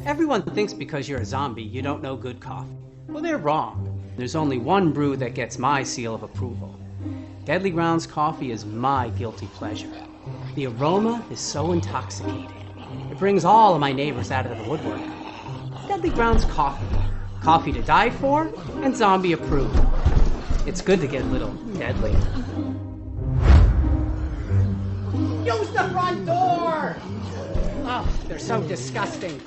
Everyone thinks because you're a zombie, you don't know good coffee. Well, they're wrong. There's only one brew that gets my seal of approval. Deadly Grounds coffee is my guilty pleasure. The aroma is so intoxicating. It brings all of my neighbors out of the woodwork. Deadly Grounds coffee. Coffee to die for and zombie approved. It's good to get a little deadly. Use the front door! Oh, they're so disgusting.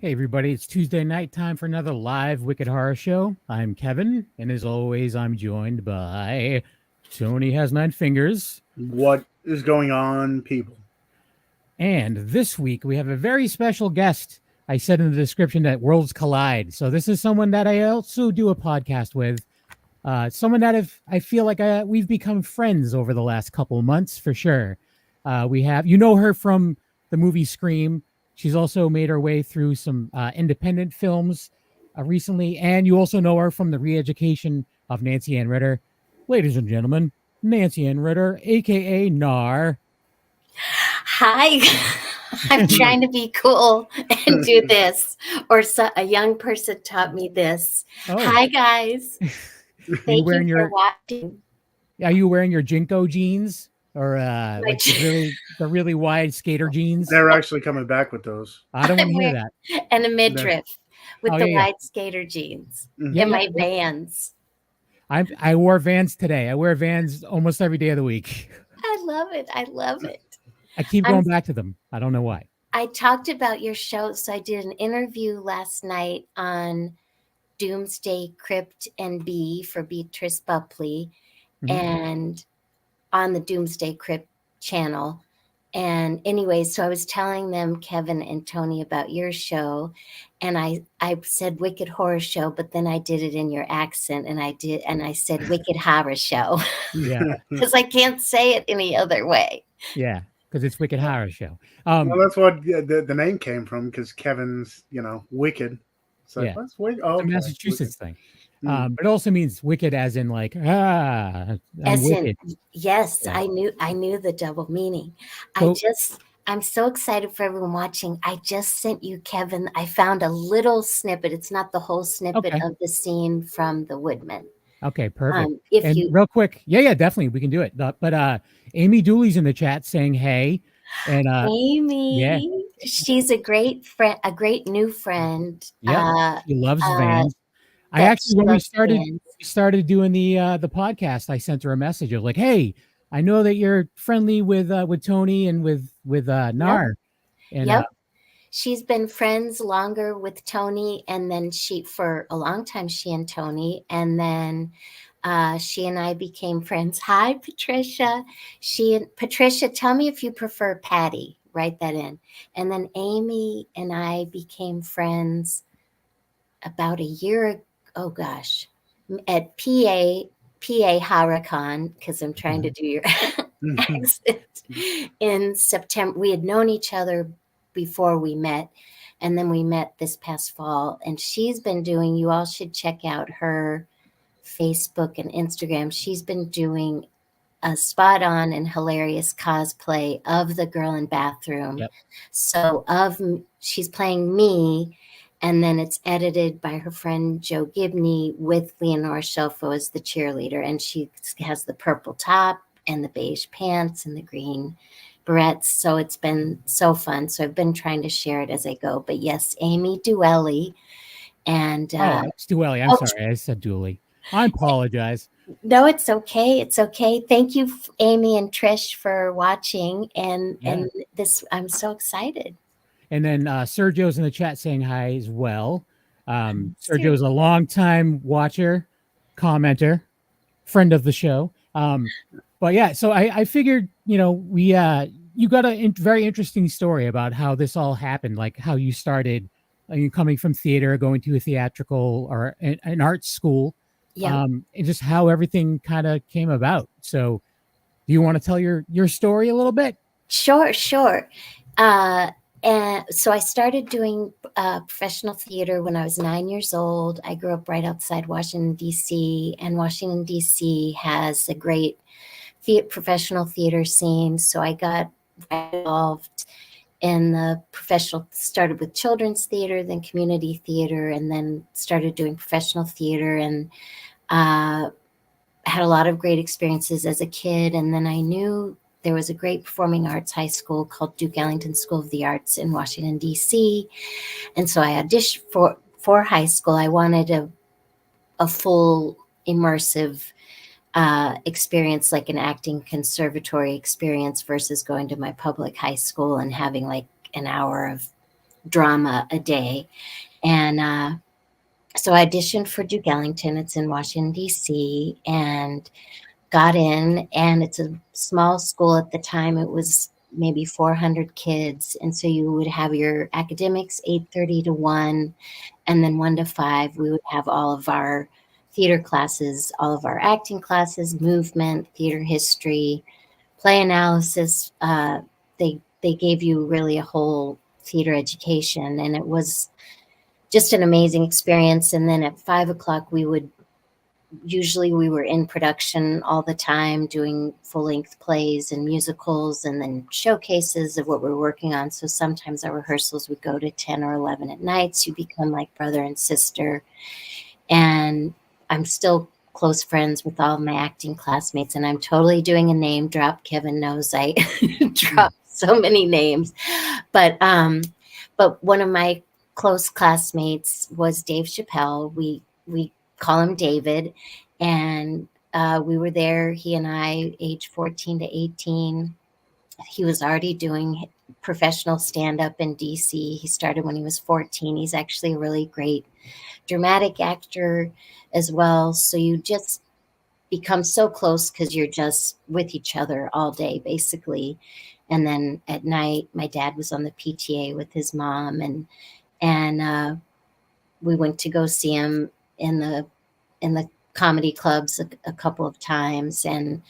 Hey everybody, it's Tuesday night time for another live Wicked Horror Show. I'm Kevin, and as always, I'm joined by Tony Has Nine Fingers. What is going on, people? And this week, we have a very special guest. I said in the description that worlds collide. So this is someone that I also do a podcast with. Someone that I feel like we've become friends over the last couple of months, for sure. You know her from the movie Scream. She's also made her way through some independent films recently, and you also know her from the re-education of Nancy Ann Ritter. Ladies and gentlemen, Nancy Ann Ritter, a.k.a. NAR. Hi. I'm trying to be cool and do this, or a young person taught me this. Oh. Hi, guys. Thank you for watching. Are you wearing your Jinko jeans? Or like the really wide skater jeans? They're actually coming back with those. I don't want to hear that. And a midriff with wide skater jeans and my Vans. I wore Vans today. I wear Vans almost every day of the week. I love it. I love it. I keep going back to them. I don't know why. I talked about your show. So I did an interview last night on Doomsday Crypt and B for Beatrice Bupley. And on the Doomsday Crypt channel. And anyway, so I was telling them, Kevin and Tony, about your show. And I said Wicked Horror Show, but then I did it in your accent. And I said Wicked Horror Show. Yeah. Because I can't say it any other way. Yeah, because it's Wicked Horror Show. Well, that's what the name came from, because Kevin's, wicked. So that's wicked. Oh, it's a Massachusetts thing. But it also means wicked as in like, I'm wicked. Yes, yeah. I knew the double meaning. I'm so excited for everyone watching. I just sent you, Kevin. I found a little snippet. It's not the whole snippet of the scene from The Woodman. Okay, perfect. Real quick. Yeah, definitely. We can do it. But Amy Dooley's in the chat saying, hey. And Amy, she's a great friend, a great new friend. Yeah, she loves Vans. I actually, when we started doing the podcast, I sent her a message of like, "Hey, I know that you're friendly with Tony and with NAR." Yep. And she's been friends longer with Tony, and then for a long time, she and Tony, and then she and I became friends. Hi, Patricia. Patricia, tell me if you prefer Patty. Write that in. And then Amy and I became friends about a year ago. Oh gosh, at PA Hurricane, because I'm trying to do your accent, in September. We had known each other before we met, and then we met this past fall. And she's been doing, you all should check out her Facebook and Instagram. She's been doing a spot on and hilarious cosplay of the girl in bathroom. Yep. So she's playing me. And then it's edited by her friend Joe Gibney with Leonora Shelfo as the cheerleader. And she has the purple top and the beige pants and the green barrettes. So it's been so fun. So I've been trying to share it as I go. But yes, Amy Duelli. And it's Duelli. I'm sorry. I said Dooley. I apologize. No, it's okay. It's okay. Thank you, Amy and Trish, for watching. And this, I'm so excited. And then Sergio's in the chat saying hi as well. Sergio's a longtime watcher, commenter, friend of the show. But yeah, so I figured, you got a very interesting story about how this all happened, like how you started coming from theater, going to a theatrical or an art school, Yeah. And just how everything kind of came about. So do you want to tell your story a little bit? Sure. And so I started doing professional theater when I was 9 years old. I grew up right outside Washington, D.C., and Washington, D.C. has a great professional theater scene. So I got involved in the professional, started with children's theater, then community theater, and then started doing professional theater, and had a lot of great experiences as a kid. And then I knew there was a great performing arts high school called Duke Ellington School of the Arts in Washington, D.C. And so I auditioned for high school. I wanted a full immersive experience, like an acting conservatory experience, versus going to my public high school and having like an hour of drama a day. And so I auditioned for Duke Ellington. It's in Washington, D.C., and got in. And it's a small school at the time. It was maybe 400 kids. And so you would have your academics 8:30 to 1, and then 1 to 5, we would have all of our theater classes, all of our acting classes, movement, theater history, play analysis. They gave you really a whole theater education, and it was just an amazing experience. And then at 5 o'clock, we were in production all the time, doing full-length plays and musicals, and then showcases of what we're working on. So sometimes our rehearsals would go to 10 or 11 at night. So you become like brother and sister. And I'm still close friends with all my acting classmates, and I'm totally doing a name drop. Kevin knows I drop so many names, but one of my close classmates was Dave Chappelle. We call him David, and we were there. He and I, age 14 to 18. He was already doing professional stand-up in DC. He started when he was 14. He's actually a really great dramatic actor as well. So you just become so close because you're just with each other all day, basically. And then at night, my dad was on the PTA with his mom, and we went to go see him in the comedy clubs a couple of times. And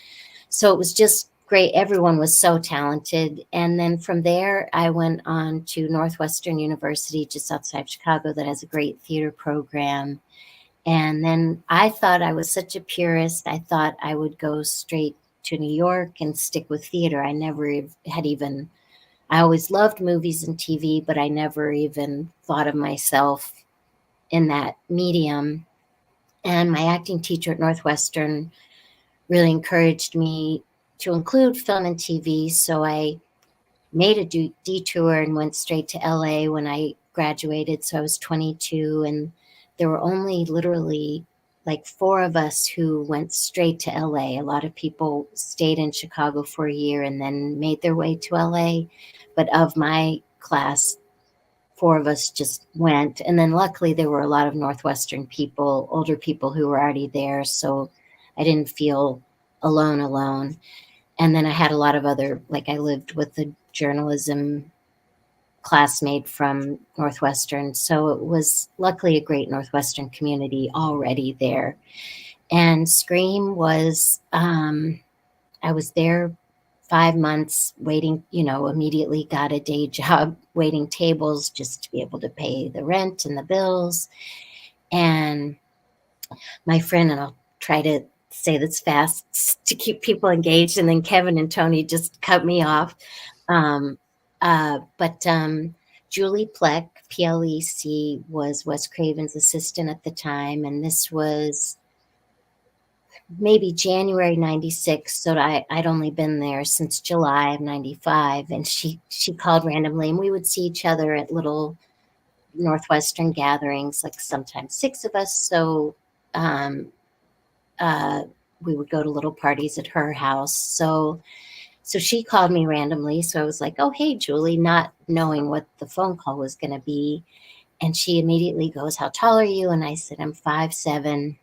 so it was just great. Everyone was so talented. And then from there, I went on to Northwestern University, just outside Chicago, that has a great theater program. And then I thought I was such a purist. I thought I would go straight to New York and stick with theater. I never had even, I always loved movies and TV, but I never even thought of myself in that medium. And my acting teacher at Northwestern really encouraged me to include film and TV. So I made a detour and went straight to LA when I graduated. So I was 22, and there were only literally like 4 of us who went straight to LA. A lot of people stayed in Chicago for a year and then made their way to LA. But of my class, 4 of us just went. And then luckily there were a lot of Northwestern people, older people who were already there. So I didn't feel alone. And then I had a lot of other, like I lived with a journalism classmate from Northwestern. So it was luckily a great Northwestern community already there. And Scream was, I was there 5 months waiting, immediately got a day job waiting tables just to be able to pay the rent and the bills. And my friend, and I'll try to say this fast to keep people engaged, and then Kevin and Tony just cut me off. But Julie Plec, PLEC, was Wes Craven's assistant at the time. And this was maybe January 96. So I'd only been there since July of 95. And she called randomly, and we would see each other at little Northwestern gatherings, like sometimes 6 of us. So we would go to little parties at her house. So she called me randomly. So I was like, oh, hey, Julie, not knowing what the phone call was going to be. And she immediately goes, how tall are you? And I said, I'm 5'7".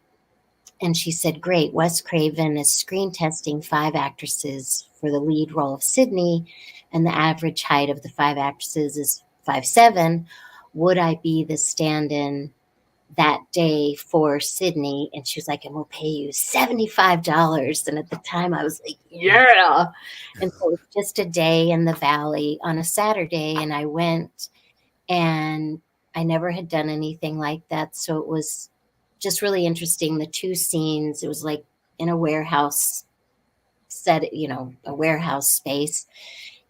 And she said, great, Wes Craven is screen testing 5 actresses for the lead role of Sydney, and the average height of the 5 actresses is 5'7". Would I be the stand-in that day for Sydney. And she was like, and we'll pay you $75. And at the time I was like, yeah. And so it was just a day in the Valley on a Saturday. And I went, and I never had done anything like that. So it was just really interesting. The 2 scenes, it was like in a warehouse set, a warehouse space.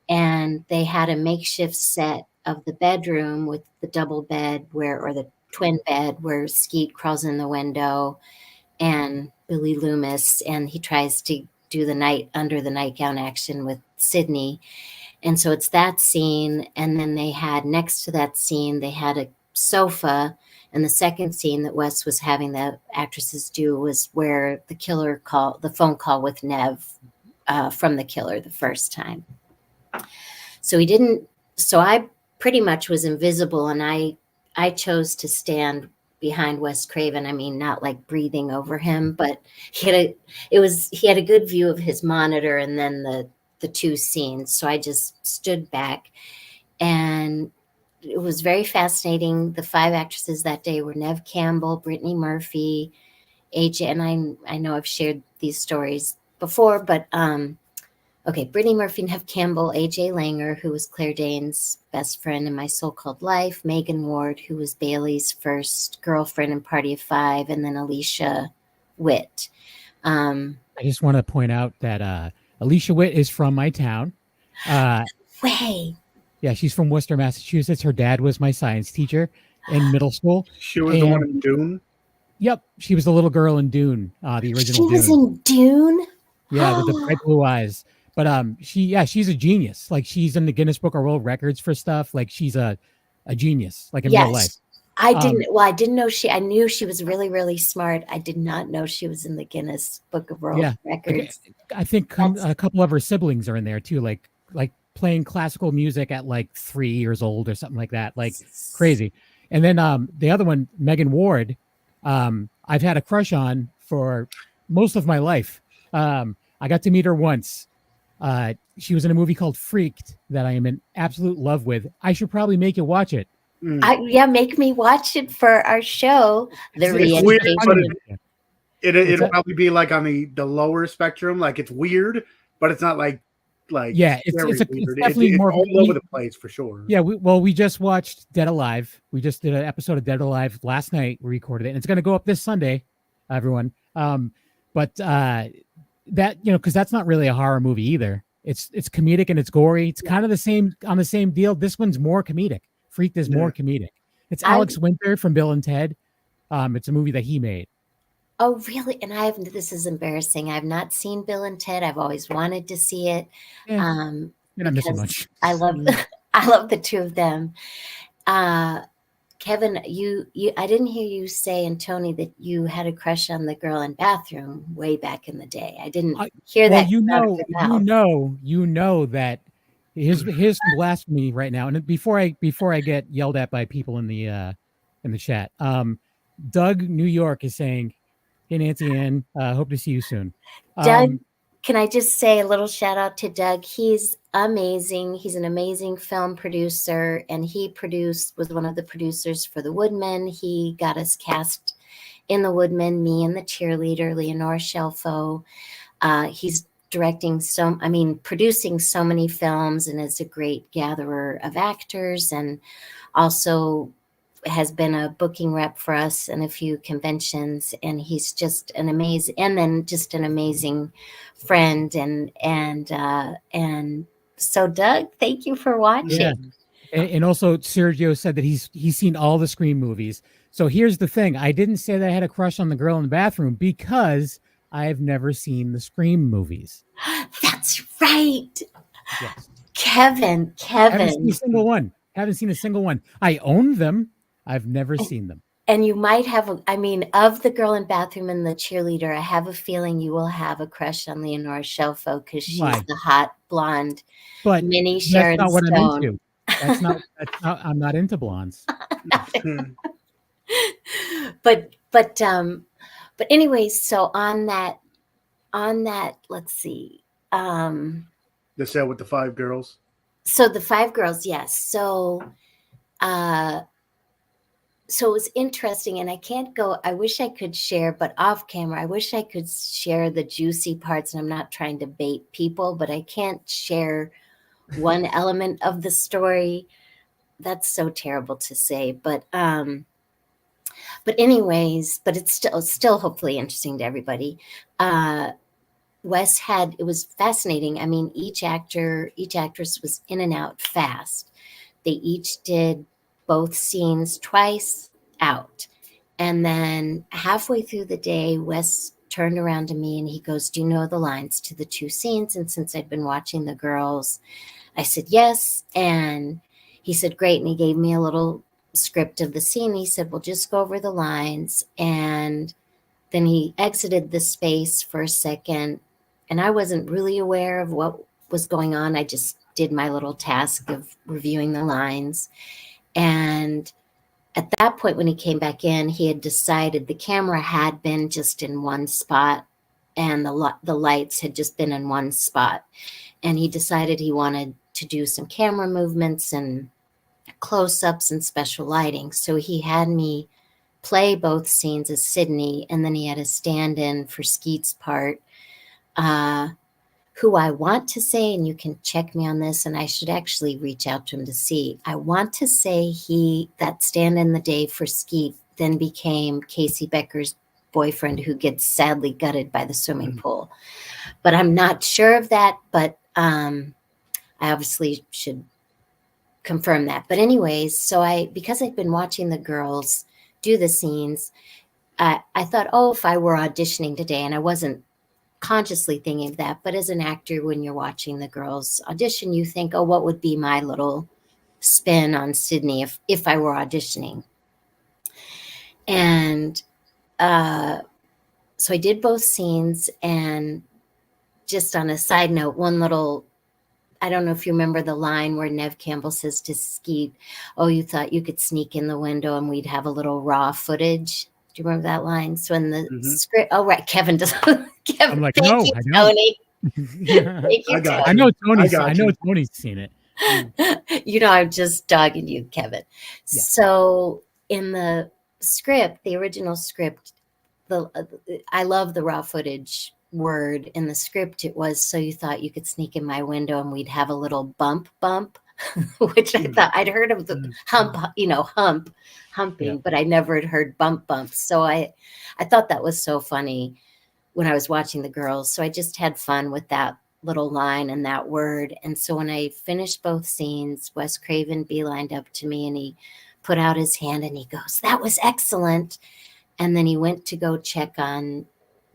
And they had a makeshift set of the bedroom with the double bed or the twin bed where Skeet crawls in the window and Billy Loomis, and he tries to do the night under the nightgown action with Sydney. And so it's that scene. And then they had next to that scene, they had a sofa. And the second scene that Wes was having the actresses do was where the phone call with Nev from the killer the first time. So I pretty much was invisible, and I chose to stand behind Wes Craven. I mean, not like breathing over him, but he had a good view of his monitor and then the 2 scenes. So I just stood back, and it was very fascinating. The 5 actresses that day were Neve Campbell, Brittany Murphy, AJ, and I know I've shared these stories before, but Brittany Murphy, Neve Campbell, AJ Langer, who was Claire Danes' best friend in My So-Called Life, Megan Ward, who was Bailey's first girlfriend in Party of 5, and then Alicia Witt. I just want to point out that Alicia Witt is from my town. Way. Yeah, she's from Worcester, Massachusetts. Her dad was my science teacher in middle school. She was the one in Dune? Yep, she was the little girl in Dune, the original Dune. She was in Dune? Yeah, with the bright blue eyes. But she's a genius. Like, she's in the Guinness Book of World Records for stuff. Like, she's a genius, like in real life. I didn't know I knew she was really, really smart. I did not know she was in the Guinness Book of World Records. I think a couple of her siblings are in there too, like playing classical music at like 3 years old or something like that. Like, crazy. And then the other one, Megan Ward, I've had a crush on for most of my life. I got to meet her once. She was in a movie called Freaked that I am in absolute love with. I should probably make you watch it. Make me watch it for our show. It'll probably be like on the lower spectrum. Like, it's weird, but it's not like it's definitely more all over the place for sure. Yeah, we just watched Dead Alive. We just did an episode of Dead Alive last night. We recorded it, and it's going to go up this Sunday, everyone. But that, because that's not really a horror movie either. It's comedic and it's gory. It's kind of the same deal. This one's more comedic. Freaked is more comedic. It's Alex Winter from Bill and Ted. It's a movie that he made. Oh, really? And this is embarrassing. I've not seen Bill and Ted. I've always wanted to see it. You're not missing much. I love the 2 of them. Kevin, I didn't hear you say, and Tony, that you had a crush on the girl in Bathroom way back in the day. I didn't hear that. You know that here's some blasphemy right now. And before I get yelled at by people in the chat, Doug New York is saying, "Hey Nancy Ann, hope to see you soon." Doug, can I just say a little shout out to Doug? He's amazing. He's an amazing film producer, and he was one of the producers for The Woodman. He got us cast in The Woodman, me and the cheerleader, Leonora Shelfo. He's producing so many films, and is a great gatherer of actors, and also has been a booking rep for us in a few conventions, and he's just an amazing friend. And so Doug, thank you for watching. Yeah. And also Sergio said that he's seen all the Scream movies. So here's the thing. I didn't say that I had a crush on the girl in the bathroom because I've never seen the Scream movies. That's right. Yes. Kevin. Haven't seen a single one. I own them. I've never seen them. And you might have, of the girl in Bathroom and the cheerleader, I have a feeling you will have a crush on Leonora Shelfo because she's the hot blonde mini Sharon Stone. What I'm into. I'm not into blondes. But anyway, so on that, let's see. The set with the 5 girls. So the 5 girls, yes. so it was interesting, and I wish I could share, but off camera, I wish I could share the juicy parts, and I'm not trying to bait people, but I can't share one element of the story. That's so terrible to say, but anyways, but it's still hopefully interesting to everybody. It was fascinating. I mean, each actress was in and out fast. They each did both scenes twice out. And then halfway through the day, Wes turned around to me and he goes, "Do you know the lines to the two scenes?" And since I'd been watching the girls, I said, "Yes." And he said, "Great." And he gave me a little script of the scene. He said, "Well, just go over the lines." And then he exited the space for a second. And I wasn't really aware of what was going on. I just did my little task of reviewing the lines. And at that point, when he came back in, he had decided the camera had been just in one spot and the lights had just been in one spot. And he decided he wanted to do some camera movements and close-ups and special lighting. So he had me play both scenes as Sydney, and then he had a stand-in for Skeet's part, who I want to say, and you can check me on this, and I should actually reach out to him to see. I want to say that stand-in the day for Skeet then became Casey Becker's boyfriend, who gets sadly gutted by the swimming pool. But I'm not sure of that, but I obviously should confirm that. But anyways, because I'd been watching the girls do the scenes, I thought, oh, if I were auditioning today, and I wasn't consciously thinking of that, but as an actor, when you're watching the girls audition, you think, oh, what would be my little spin on Sydney if I were auditioning? And so I did both scenes. And just on a side note, I don't know if you remember the line where Nev Campbell says to Skeet, "Oh, you thought you could sneak in the window and we'd have a little raw footage." Do you remember that line? So in the script, oh, right, Kevin does. Kevin, I'm like, thank no, you, I know. Tony. Thank you, I got I you. know Tony's. got I know you. Tony's seen it. I'm just dogging you, Kevin. Yeah. So in the script, the original script, I love the raw footage word in the script. It was, "So you thought you could sneak in my window and we'd have a little bump," which I thought I'd heard of the humping, but I never had heard bump. So I thought that was so funny when I was watching the girls. So I just had fun with that little line and that word. And so when I finished both scenes, Wes Craven beelined up to me and he put out his hand and he goes, "That was excellent." And then he went to go check on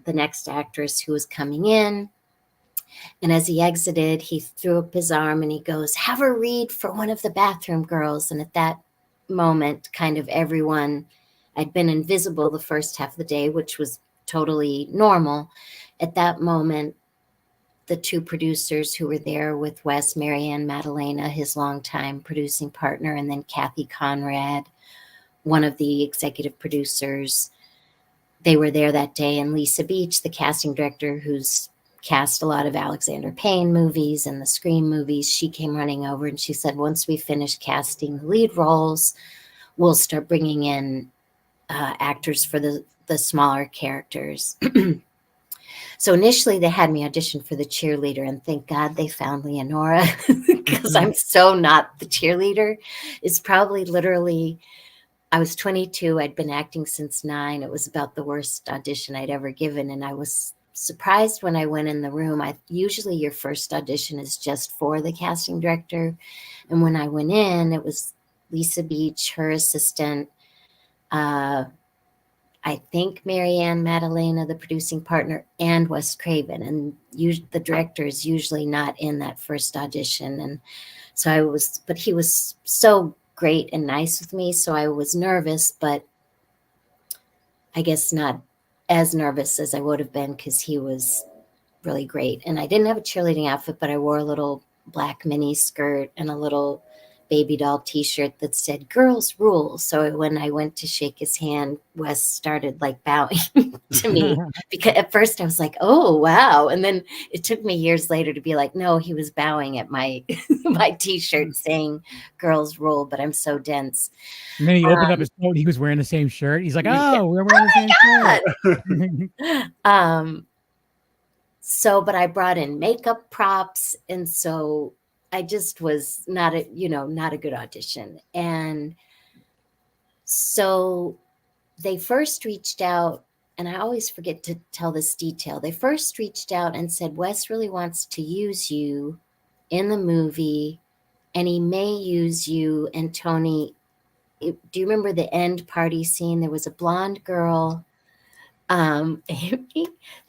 the next actress who was coming in. And as he exited, he threw up his arm and he goes, "Have her read for one of the bathroom girls." And at that moment, kind of everyone, I'd been invisible the first half of the day, which was totally normal. At that moment, the two producers who were there with Wes, Marianne Madalena, his longtime producing partner, and then Kathy Conrad, one of the executive producers, they were there that day. And Lisa Beach, the casting director, who's cast a lot of Alexander Payne movies and the Scream movies, she came running over and she said, "Once we finish casting the lead roles, we'll start bringing in actors for the smaller characters." So initially they had me audition for the cheerleader, and thank God they found Leonora, because I'm so not the cheerleader. It's probably literally, I was 22. I'd been acting since 9. It was about the worst audition I'd ever given. And I was surprised when I went in the room. Usually your first audition is just for the casting director. And when I went in, it was Lisa Beach, her assistant, I think Marianne Madalena, the producing partner, and Wes Craven. And the director is usually not in that first audition. And so but he was so great and nice with me. So I was nervous, but I guess not as nervous as I would have been, because he was really great. And I didn't have a cheerleading outfit, but I wore a little black mini skirt and a little baby doll t-shirt that said "Girls Rule." So when I went to shake his hand, Wes started like bowing to me, because at first I was like, oh wow, and then it took me years later to be like, no, he was bowing at my my t-shirt saying "Girls Rule," but I'm so dense. And then he opened up his coat. He was wearing the same shirt. He's like, "Oh, we're wearing the same shirt." So, but I brought in makeup props, and so I just was not a good audition. And so they first reached out, and I always forget to tell this detail. They first reached out and said, Wes really wants to use you in the movie, and he may use you and Tony. Do you remember the end party scene? There was a blonde girl. There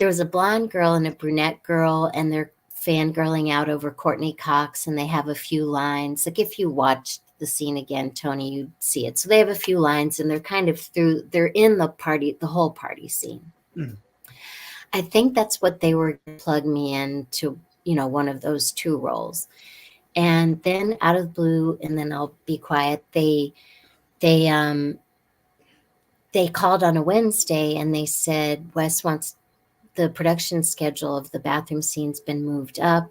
was a blonde girl and a brunette girl, and they're fangirling out over Courtney Cox, and they have a few lines. Like if you watched the scene again, Tony, you'd see it. So they have a few lines, and they're kind of they're in the party, the whole party scene. Mm. I think that's what they were plug me into, one of those two roles. And then out of the blue, and then I'll be quiet, they called on a Wednesday and they said, Wes wants the production schedule of the bathroom scene's been moved up.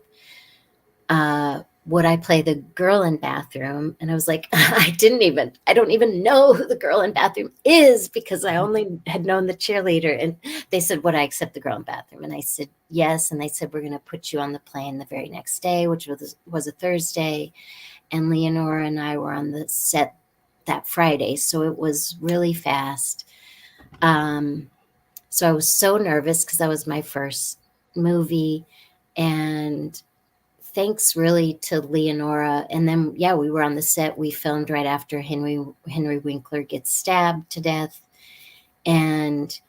Would I play the girl in bathroom? And I was like, I don't even know who the girl in bathroom is, because I only had known the cheerleader. And they said, would I accept the girl in bathroom? And I said, yes. And they said, we're going to put you on the plane the very next day, which was a Thursday. And Leonora and I were on the set that Friday. So it was really fast. So I was so nervous because that was my first movie, and thanks really to Leonora. And then, we were on the set. We filmed right after Henry Winkler gets stabbed to death. And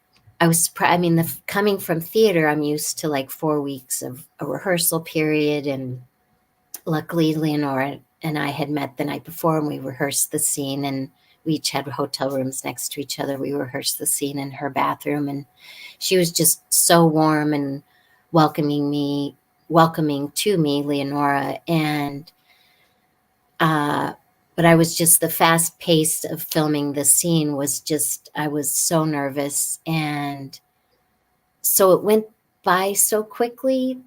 I was coming from theater, I'm used to like 4 weeks of a rehearsal period. And luckily Leonora and I had met the night before, and we rehearsed the scene, and we each had hotel rooms next to each other. We rehearsed the scene in her bathroom, and she was just so warm and welcoming to me, Leonora. And, but I was just, the fast pace of filming the scene was just, I was so nervous. And so it went by so quickly.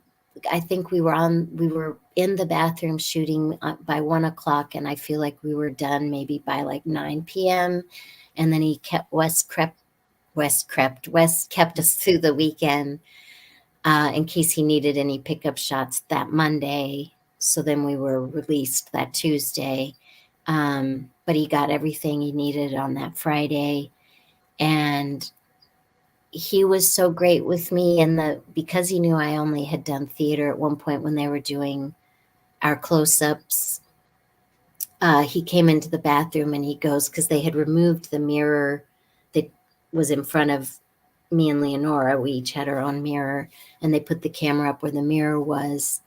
I think we were in the bathroom shooting by 1:00, and I feel like we were done maybe by like 9 p.m. And then Wes kept us through the weekend in case he needed any pickup shots that Monday. So then we were released that Tuesday. But he got everything he needed on that Friday. And he was so great with me, because he knew I only had done theater at one point when they were doing our close-ups. He came into the bathroom and he goes, because they had removed the mirror that was in front of me and Leonora. We each had our own mirror, and they put the camera up where the mirror was.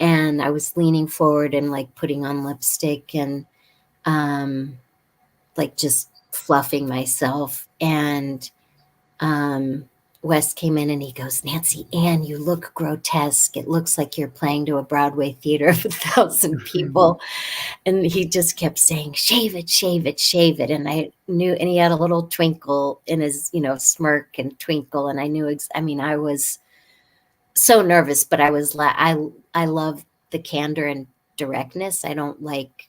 And I was leaning forward and like putting on lipstick and like just fluffing myself. And Wes came in and he goes, Nancy Ann, you look grotesque. It looks like you're playing to a Broadway theater of 1,000 people. And he just kept saying, shave it, shave it, shave it. And I knew, and he had a little twinkle in his, smirk and twinkle. And I knew, I was so nervous, but I was I love the candor and directness. I don't like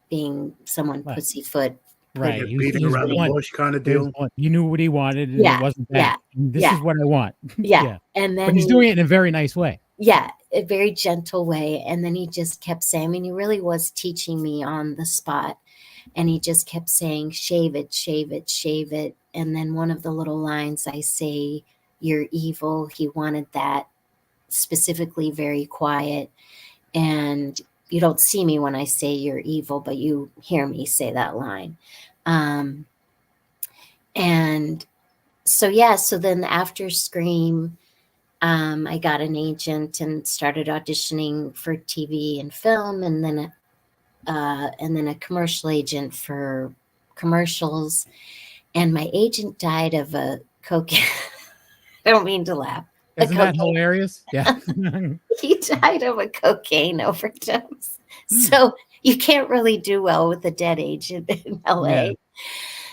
being someone pussyfoot. Right. Beating around the bush kind of deal. You knew what he wanted, and it wasn't that. This is what I want. Yeah. And then but he's doing it in a very nice way. Yeah, a very gentle way. And then he just kept saying, he really was teaching me on the spot. And he just kept saying, shave it, shave it, shave it. And then one of the little lines I say, you're evil. He wanted that specifically very quiet. And you don't see me when I say you're evil, but you hear me say that line. And so, so then after Scream, I got an agent and started auditioning for TV and film, and then a commercial agent for commercials. And my agent died of a cocaine. I don't mean to laugh. Isn't that hilarious? Yeah. He died of a cocaine overdose. So you can't really do well with a dead agent in LA. Yeah.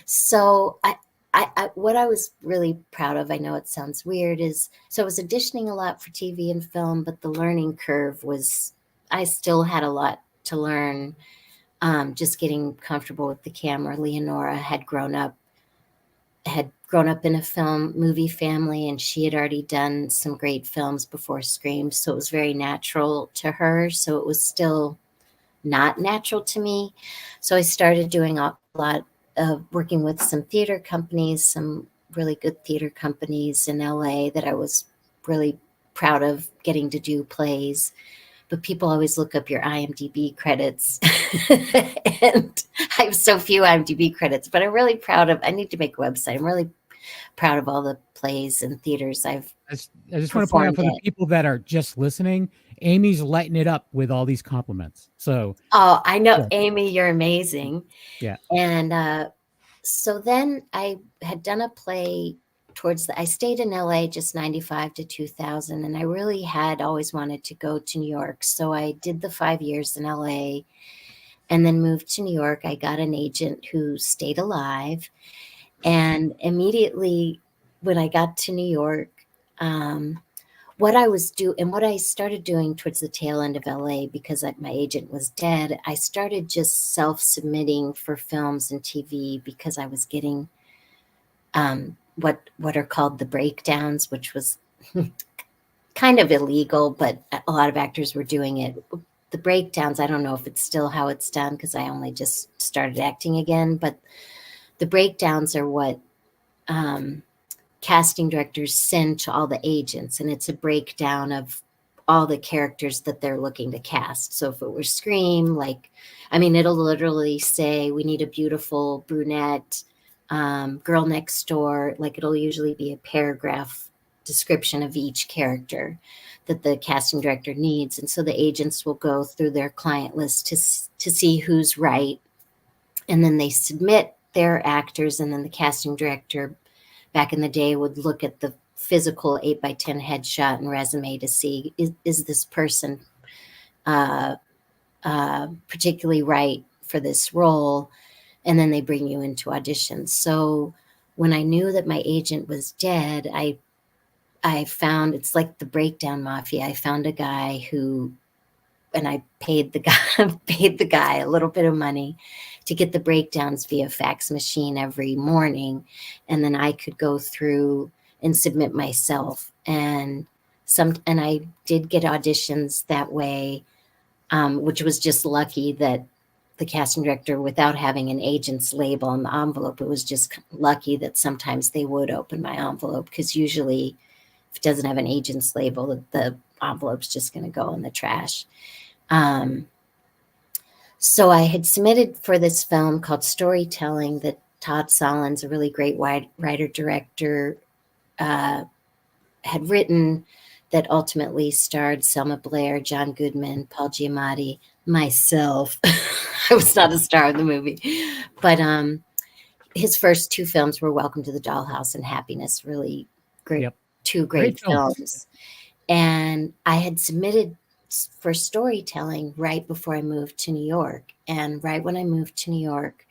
So what I was really proud of, I know it sounds weird, is so I was auditioning a lot for TV and film, but the learning curve was, I still had a lot to learn. Just getting comfortable with the camera. Leonora had grown up in a movie family, and she had already done some great films before Scream. So it was very natural to her. So it was still not natural to me. So I started doing a lot of working with some theater companies, some really good theater companies in LA that I was really proud of getting to do plays. But people always look up your IMDb credits. And I have so few IMDb credits, but I'm really proud of, I need to make a website. I'm really proud of all the plays and theaters I've I just want to point out for the people that are just listening, Amy's lighting it up with all these compliments. So, oh, I know, yeah. Amy, you're amazing. Yeah. And so then I had done a play I stayed in LA just 95 to 2000. And I really had always wanted to go to New York. So I did the 5 years in LA and then moved to New York. I got an agent who stayed alive. And immediately when I got to New York, what I started doing towards the tail end of LA, because my agent was dead, I started just self-submitting for films and TV because I was getting what are called the breakdowns, which was kind of illegal, but a lot of actors were doing it. The breakdowns, I don't know if it's still how it's done because I only just started acting again, but the breakdowns are what casting directors send to all the agents, and it's a breakdown of all the characters that they're looking to cast. So if it were Scream, it'll literally say, we need a beautiful brunette, girl next door. It'll usually be a paragraph description of each character that the casting director needs. And so the agents will go through their client list to see who's right. And then they submit their actors, and then the casting director back in the day would look at the physical 8x10 headshot and resume to see, is this person particularly right for this role? And then they bring you into auditions. So when I knew that my agent was dead, I found, it's like the breakdown mafia. I found a guy and I paid the guy a little bit of money to get the breakdowns via fax machine every morning. And then I could go through and submit myself. And I did get auditions that way, which was just lucky that the casting director, without having an agent's label on the envelope, it was just lucky that sometimes they would open my envelope, because usually if it doesn't have an agent's label, the envelope's just going to go in the trash. So I had submitted for this film called Storytelling that Todd Solondz, a really great writer-director, had written, that ultimately starred Selma Blair, John Goodman, Paul Giamatti, myself. I was not a star in the movie. But his first two films were Welcome to the Dollhouse and Happiness, really great, yep. Two great films. And I had submitted for Storytelling right before I moved to New York. And right when I moved to New York,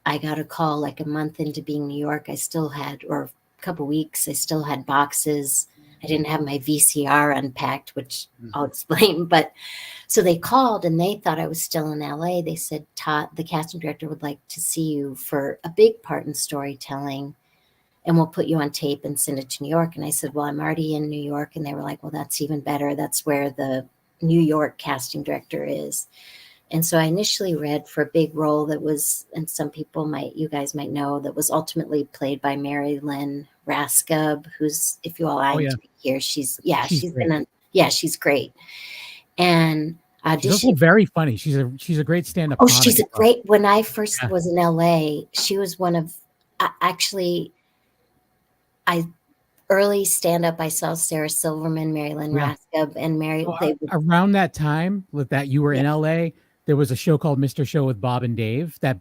I got a call like a month into being in New York. I still had, or a couple weeks, I still had boxes. I didn't have my VCR unpacked, which I'll explain. But so they called and they thought I was still in LA. They said, Todd, the casting director would like to see you for a big part in Storytelling, and we'll put you on tape and send it to New York. And I said, well, I'm already in New York. And they were like, well, that's even better. That's where the New York casting director is. And so I initially read for a big role that was, and some people you guys might know, that was ultimately played by Mary Lynn Raskub, who's, if you all here, she's great. And she's also very funny. She's a great stand-up. Oh, she's a great. When I first was in LA, she was one of early stand-up. I saw Sarah Silverman, Mary Lynn Raskub, and around that time that you were in LA, there was a show called Mr. Show with Bob and Dave that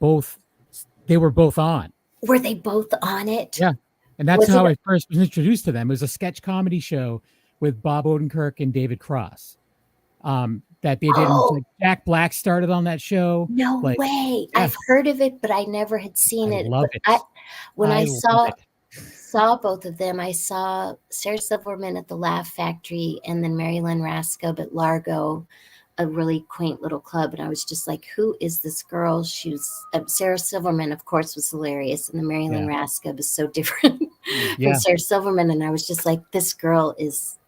they were both on. Were they both on it? Yeah. And that's how I first was introduced to them. It was a sketch comedy show with Bob Odenkirk and David Cross. that they didn't. Oh. Like Jack Black started on that show. No Like, way. yeah. I've heard of it, but I never had seen I it. love But it. when I love it. saw both of them, I saw Sarah Silverman at the Laugh Factory and then Mary Lynn Raskob at Largo, a really quaint little club. And I was just like, who is this girl? She was Sarah Silverman, of course, was hilarious. And the Mary Lynn Raskob is so different from Sarah Silverman. And I was just like, this girl is,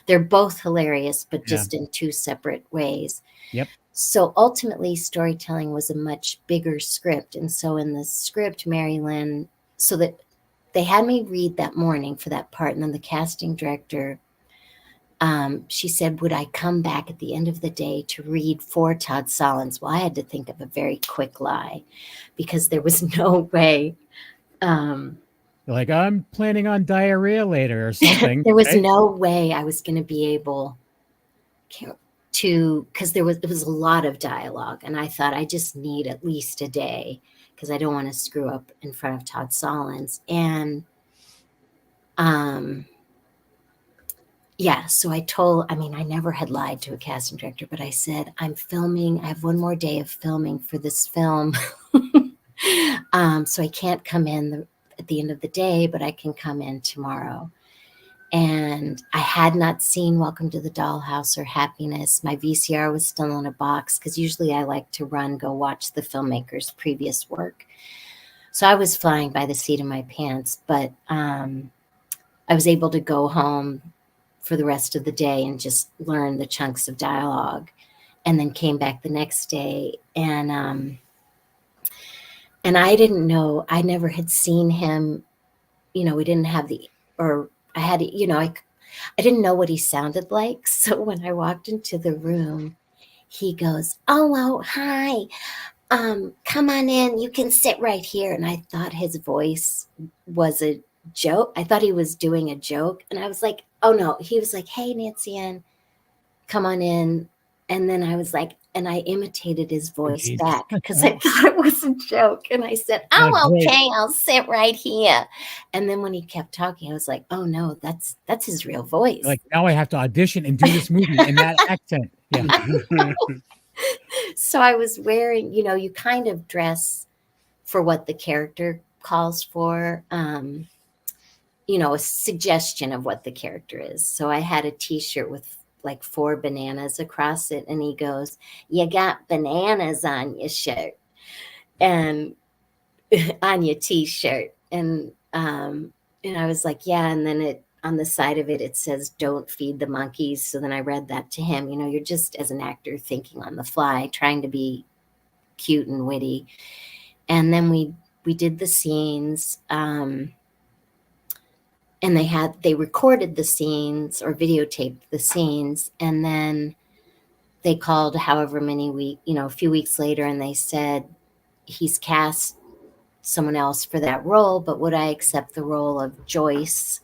they're both hilarious, but just in two separate ways. Yep. So ultimately, storytelling was a much bigger script. And so in the script, Mary Lynn, so that they had me read that morning for that part. And then the casting director, she said, would I come back at the end of the day to read for Todd Solondz? Well, I had to think of a very quick lie because there was no way. Like, I'm planning on diarrhea later or something. There was no way I was going to be able to, because it was a lot of dialogue. And I thought I just need at least a day because I don't want to screw up in front of Todd Solondz. And so I never had lied to a casting director, but I said, I have one more day of filming for this film. So I can't come in at the end of the day, but I can come in tomorrow. And I had not seen Welcome to the Dollhouse or Happiness. My VCR was still in a box because usually I like to go watch the filmmaker's previous work. So I was flying by the seat of my pants, but I was able to go home for the rest of the day and just learn the chunks of dialogue, and then came back the next day. And I didn't know, I never had seen him, we didn't have I didn't know what he sounded like. So when I walked into the room, he goes, oh, hi, come on in, you can sit right here. And I thought his voice was a joke. I thought he was doing a joke. And I was like, oh no, he was like, hey, Nancy Ann, come on in. And then I was like, and I imitated his voice back because I thought it was a joke. And I said, oh, okay, I'll sit right here. And then when he kept talking, I was like, oh no, that's his real voice. Like, now I have to audition and do this movie in that accent. Yeah. So I was wearing, you kind of dress for what the character calls for, a suggestion of what the character is. So I had a t-shirt with like 4 bananas across it. And he goes, you got bananas on your shirt and on your t-shirt. And I was like, yeah. And then on the side of it, it says, don't feed the monkeys. So then I read that to him. You're just, as an actor, thinking on the fly, trying to be cute and witty. And then we did the scenes, and they recorded the scenes or videotaped the scenes. And then they called however many weeks, a few weeks later, and they said, he's cast someone else for that role, but would I accept the role of Joyce?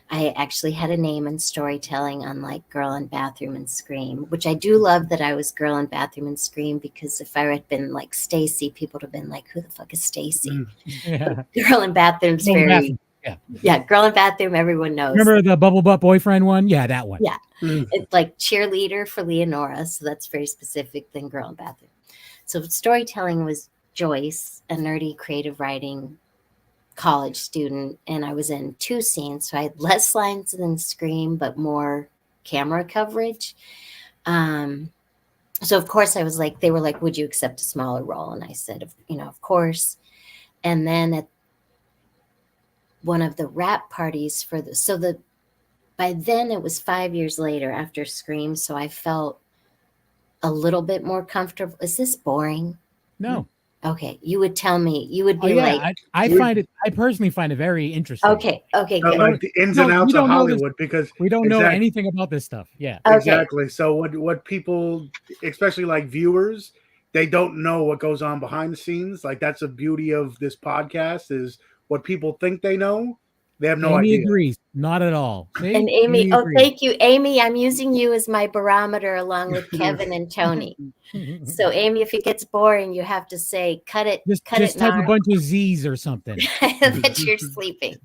I actually had a name in storytelling, unlike Girl in Bathroom and Scream, which I do love that I was Girl in Bathroom and Scream, because if I had been like Stacy, people would have been like, who the fuck is Stacy? Yeah. Girl in Bathroom's very... Yeah, Girl in Bathroom, everyone knows. Remember the Bubble Butt boyfriend one? Yeah, that one. Yeah. It's like cheerleader for Leonora, so that's very specific than Girl in Bathroom. So storytelling was Joyce, a nerdy creative writing college student, and I was in 2 scenes, so I had less lines than Scream, but more camera coverage. So of course I was like, they were like, would you accept a smaller role? And I said, of course. And then at one of the rap parties by then it was 5 years later after Scream. So I felt a little bit more comfortable. Is this boring? No. Okay. You would tell me, you would be like, I personally find it very interesting. Okay. Good. Like the ins and outs of Hollywood, because we don't know anything about this stuff. Yeah. Okay. Exactly. So what people, especially like viewers, they don't know what goes on behind the scenes. Like, that's the beauty of this podcast, is what people think they know, they have no idea. Amy agrees. Not at all. See? And Amy, thank you. Amy, I'm using you as my barometer along with Kevin and Tony. So Amy, if it gets boring, you have to say, cut it. Just type a bunch of Z's or something. That you're sleeping.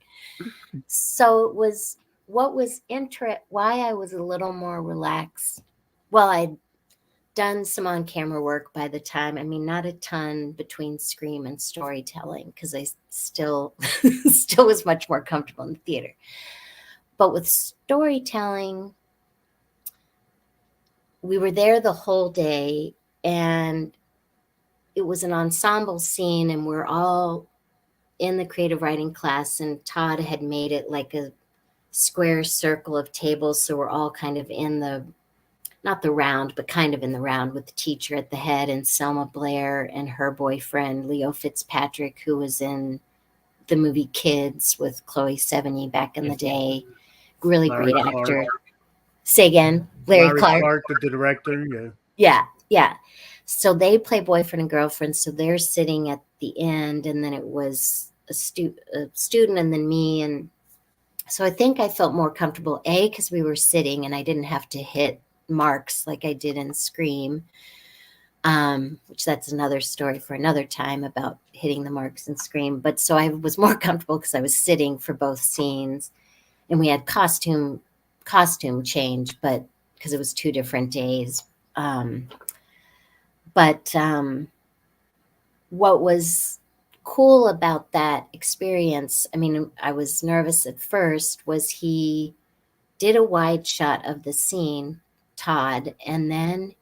So why I was a little more relaxed. Well, done some on-camera work by the time. I mean, not a ton between Scream and storytelling, because I still was much more comfortable in the theater. But with storytelling, we were there the whole day, and it was an ensemble scene, and we're all in the creative writing class, and Todd had made it like a square circle of tables. So we're all kind of in the, not the round, but kind of in the round, with the teacher at the head and Selma Blair and her boyfriend, Leo Fitzpatrick, who was in the movie Kids with Chloe Sevigny back in the day. Really Larry great Clark. actor. Say again, Larry Clark. the director. Yeah. So they play boyfriend and girlfriend. So they're sitting at the end, and then it was a student and then me. And so I think I felt more comfortable, because we were sitting and I didn't have to hit marks like I did in Scream, which that's another story for another time about hitting the marks in Scream. But so I was more comfortable because I was sitting for both scenes, and we had costume change, but because it was 2 different days. But what was cool about that experience, I mean, I was nervous at first, was he did a wide shot of the scene, Todd, and then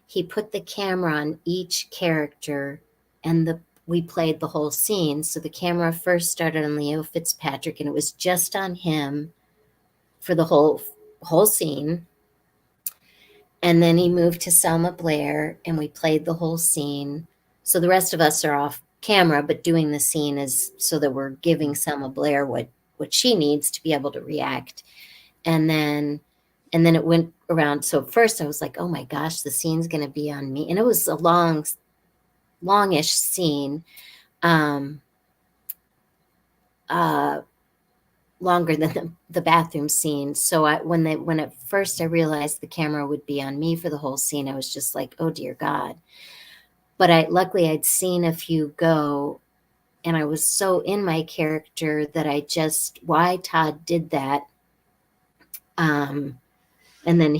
he put the camera on each character, and we played the whole scene. So the camera first started on Leo Fitzpatrick, and it was just on him for the whole scene. And then he moved to Selma Blair, and we played the whole scene. So the rest of us are off camera, but doing the scene is so that we're giving Selma Blair what she needs to be able to react. And then it went around. So at first I was like, oh my gosh, the scene's going to be on me. And it was a longish scene, longer than the bathroom scene. So when at first I realized the camera would be on me for the whole scene, I was just like, oh dear God. But luckily I'd seen a few go, and I was so in my character that why Todd did that. And then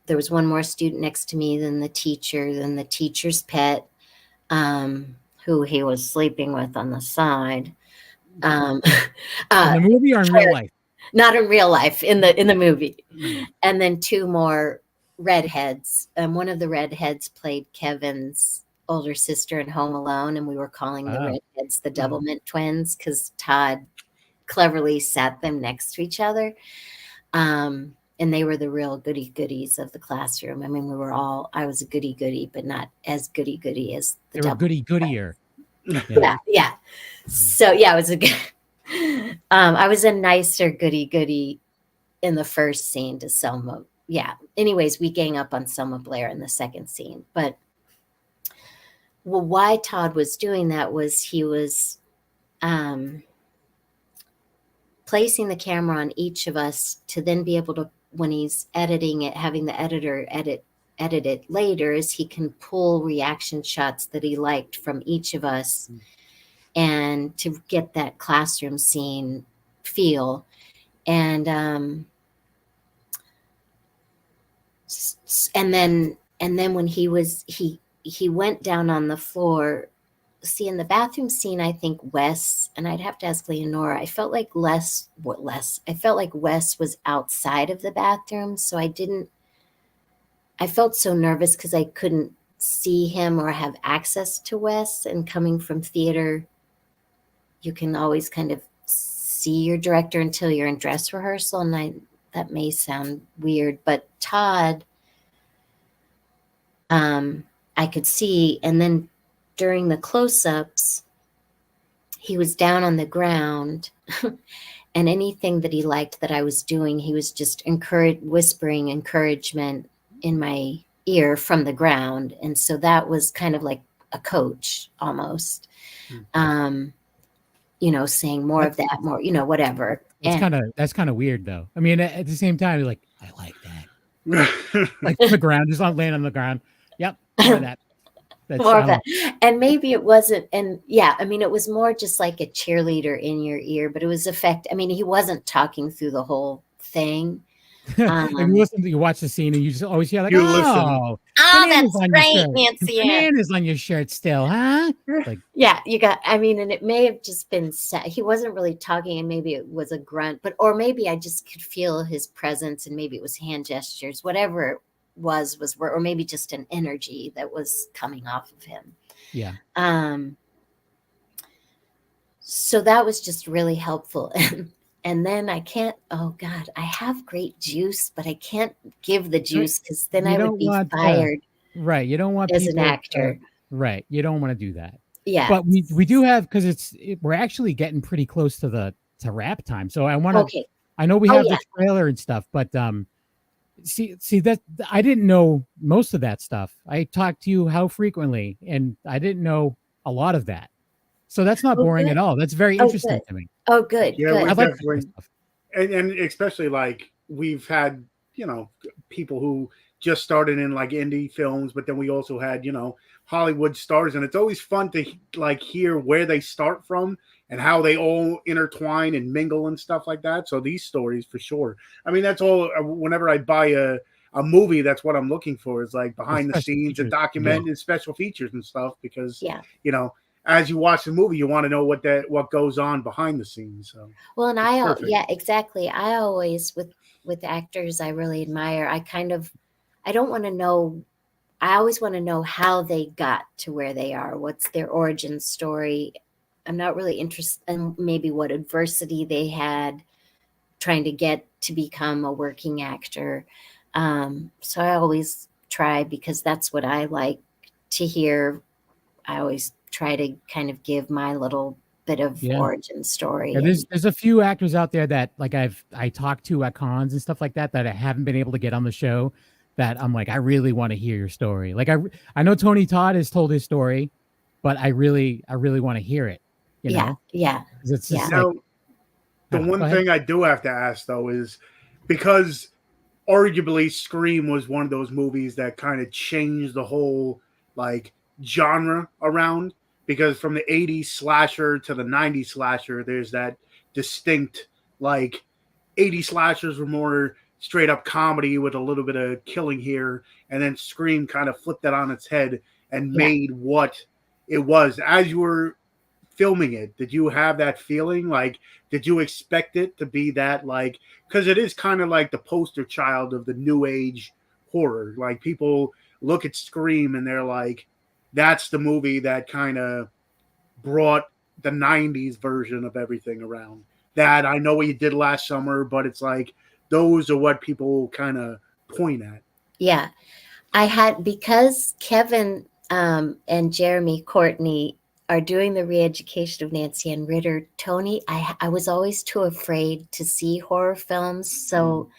there was one more student next to me, then the teacher, then the teacher's pet, who he was sleeping with on the side. In the movie or in real life? Not in real life, in the movie. And then 2 more redheads. One of the redheads played Kevin's older sister in Home Alone, and we were calling the redheads the Doublemint twins, because Todd cleverly sat them next to each other. And they were the real goodies of the classroom. I mean, I was a goody, but not as goody as the They were goodier. Yeah. So yeah, I was a nicer goody in the first scene to Selma. Yeah. Anyways, we gang up on Selma Blair in the second scene. But why Todd was doing that was he was placing the camera on each of us to then be able to, when he's editing it, having the editor edit it later, is he can pull reaction shots that he liked from each of us, and to get that classroom scene feel. And then when he went down on the floor. See, in the bathroom scene, I think Wes, and I'd have to ask Leonora, I felt like Wes was outside of the bathroom. So I felt so nervous because I couldn't see him or have access to Wes. And coming from theater, you can always kind of see your director until you're in dress rehearsal. And that may sound weird, but Todd, I could see. And then during the close-ups, he was down on the ground, and anything that he liked that I was doing, he was just whispering encouragement in my ear from the ground. And so that was kind of like a coach almost, saying more of that, more, whatever. That's kind of weird though. I mean, at the same time, you're like, I like that. Like the ground, just not laying on the ground. Yep. More of that. More of that. And maybe it wasn't. And yeah, I mean, it was more just like a cheerleader in your ear, but it was he wasn't talking through the whole thing. You watch the scene and you just always hear like, You listen. oh, that's on great, your shirt. Nancy Ann. Bananas on your shirt still, huh? Like, Yeah, and it may have just been he wasn't really talking, and maybe it was a grunt, or maybe I just could feel his presence, and maybe it was hand gestures, whatever it was, or maybe just an energy that was coming off of him. yeah. So that was just really helpful. And then I have great juice, but I can't give the juice because then I would be fired. Right. You don't want as people an actor. Right. You don't want to do that. Yeah. But we do have, because we're actually getting pretty close to wrap time. So I want to, okay. I know we have the trailer and stuff, but see that I didn't know most of that stuff. I talked to you how frequently, and I didn't know a lot of that. So that's not boring at all. That's very interesting to me. Oh, good. Yeah, good. we definitely, and especially like we've had, people who just started in like indie films, but then we also had, Hollywood stars, and it's always fun to like hear where they start from and how they all intertwine and mingle and stuff like that. So these stories for sure. I mean, that's all. Whenever I buy a movie, that's what I'm looking for, is like behind the scenes and documented special features and stuff, because as you watch the movie, you want to know what goes on behind the scenes. So well, and exactly. I always with actors I really admire, I don't want to know. I always want to know how they got to where they are. What's their origin story? I'm not really interested in maybe what adversity they had trying to get to become a working actor. So I always try, because that's what I like to hear. I always try to kind of give my little bit of origin story. Yeah, there's a few actors out there that like I talked to at cons and stuff like that I haven't been able to get on the show, that I'm like, I really want to hear your story. Like I know Tony Todd has told his story, but I really want to hear it. You know? Yeah. It's just now, the one thing I do have to ask though is, because arguably Scream was one of those movies that kind of changed the whole like genre around, because from the 80s slasher to the 90s slasher, there's that distinct, like 80s slashers were more straight up comedy with a little bit of killing here, and then Scream kind of flipped that on its head and made what it was. As you were filming it, did you have that feeling? Like, did you expect it to be that, like, because it is kind of like the poster child of the new age horror. Like, people look at Scream and they're like, that's the movie that kind of brought the 90s version of everything around. That I know what you did last summer, but it's like, those are what people kind of point at. Yeah. I had, because Kevin and Jeremy Courtney are doing the re-education of Nancy Ann Ritter, Tony, I was always too afraid to see horror films. So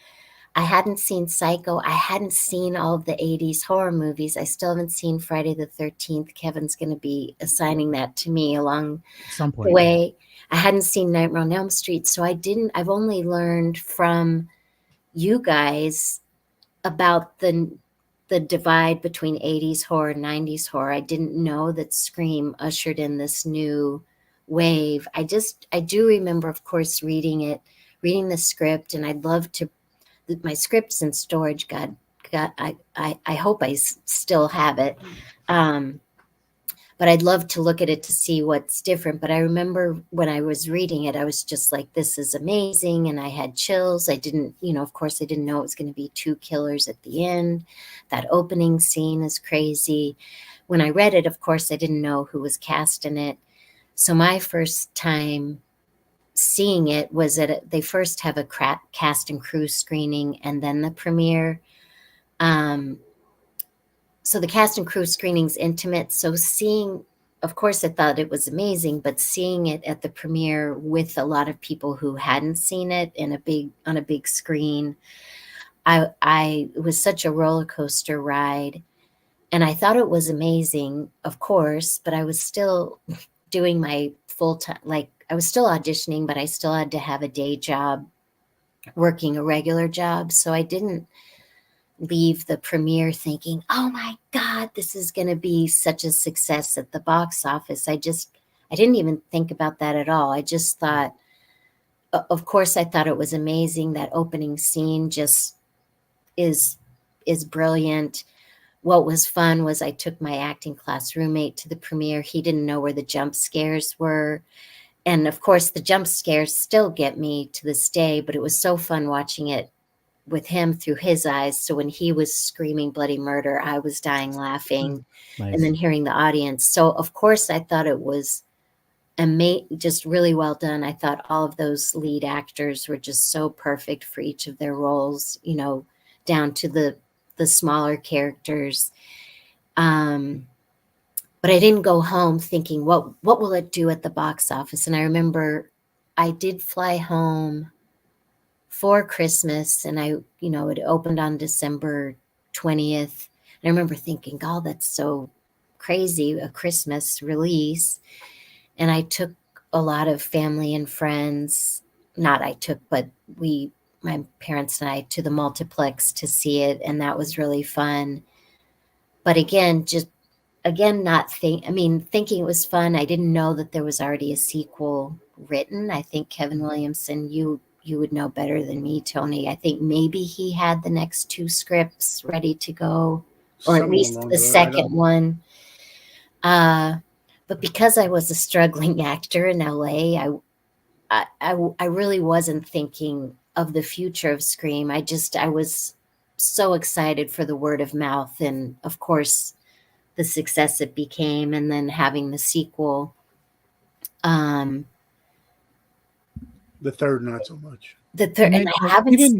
I hadn't seen Psycho. I hadn't seen all of the 80s horror movies. I still haven't seen Friday the 13th. Kevin's going to be assigning that to me along the way. I hadn't seen Nightmare on Elm Street. So I've only learned from you guys about the divide between 80s horror and 90s horror. I didn't know that Scream ushered in this new wave. I do remember, of course, reading the script, and I'd love to. My script's in storage. I hope I still have it. But I'd love to look at it to see what's different. But I remember when I was reading it, I was just like, this is amazing. And I had chills. I didn't, of course, I didn't know it was going to be two killers at the end. That opening scene is crazy. When I read it, of course, I didn't know who was cast in it. So my first time seeing it was they first have a cast and crew screening and then the premiere. So the cast and crew screening's intimate. So seeing, of course, I thought it was amazing, but seeing it at the premiere with a lot of people who hadn't seen it on a big screen, it was such a roller coaster ride. And I thought it was amazing, of course, but I was still doing my full time, like I was still auditioning, but I still had to have a day job, working a regular job. So I didn't leave the premiere thinking, oh my God, this is going to be such a success at the box office. I didn't even think about that at all. I just thought, of course, I thought it was amazing. That opening scene just is brilliant. What was fun was I took my acting class roommate to the premiere. He didn't know where the jump scares were. And of course, the jump scares still get me to this day, but it was so fun watching it with him through his eyes. So when he was screaming bloody murder, I was dying laughing. Nice. And then hearing the audience. So of course, I thought it was just really well done. I thought all of those lead actors were just so perfect for each of their roles, you know, down to the smaller characters. But I didn't go home thinking, what will it do at the box office? And I remember I did fly home for Christmas, and it opened on December 20th. And I remember thinking, oh, that's so crazy, a Christmas release. And I took a lot of family and friends, but my parents and I, to the multiplex to see it. And that was really fun. But again, thinking it was fun. I didn't know that there was already a sequel written. I think Kevin Williamson, you would know better than me, Tony. I think maybe he had the next 2 scripts ready to go, or at least the second one. But because I was a struggling actor in LA, I really wasn't thinking of the future of Scream. I was so excited for the word of mouth, and of course the success it became, and then having the sequel. The third, not so much. The third, and I haven't seen.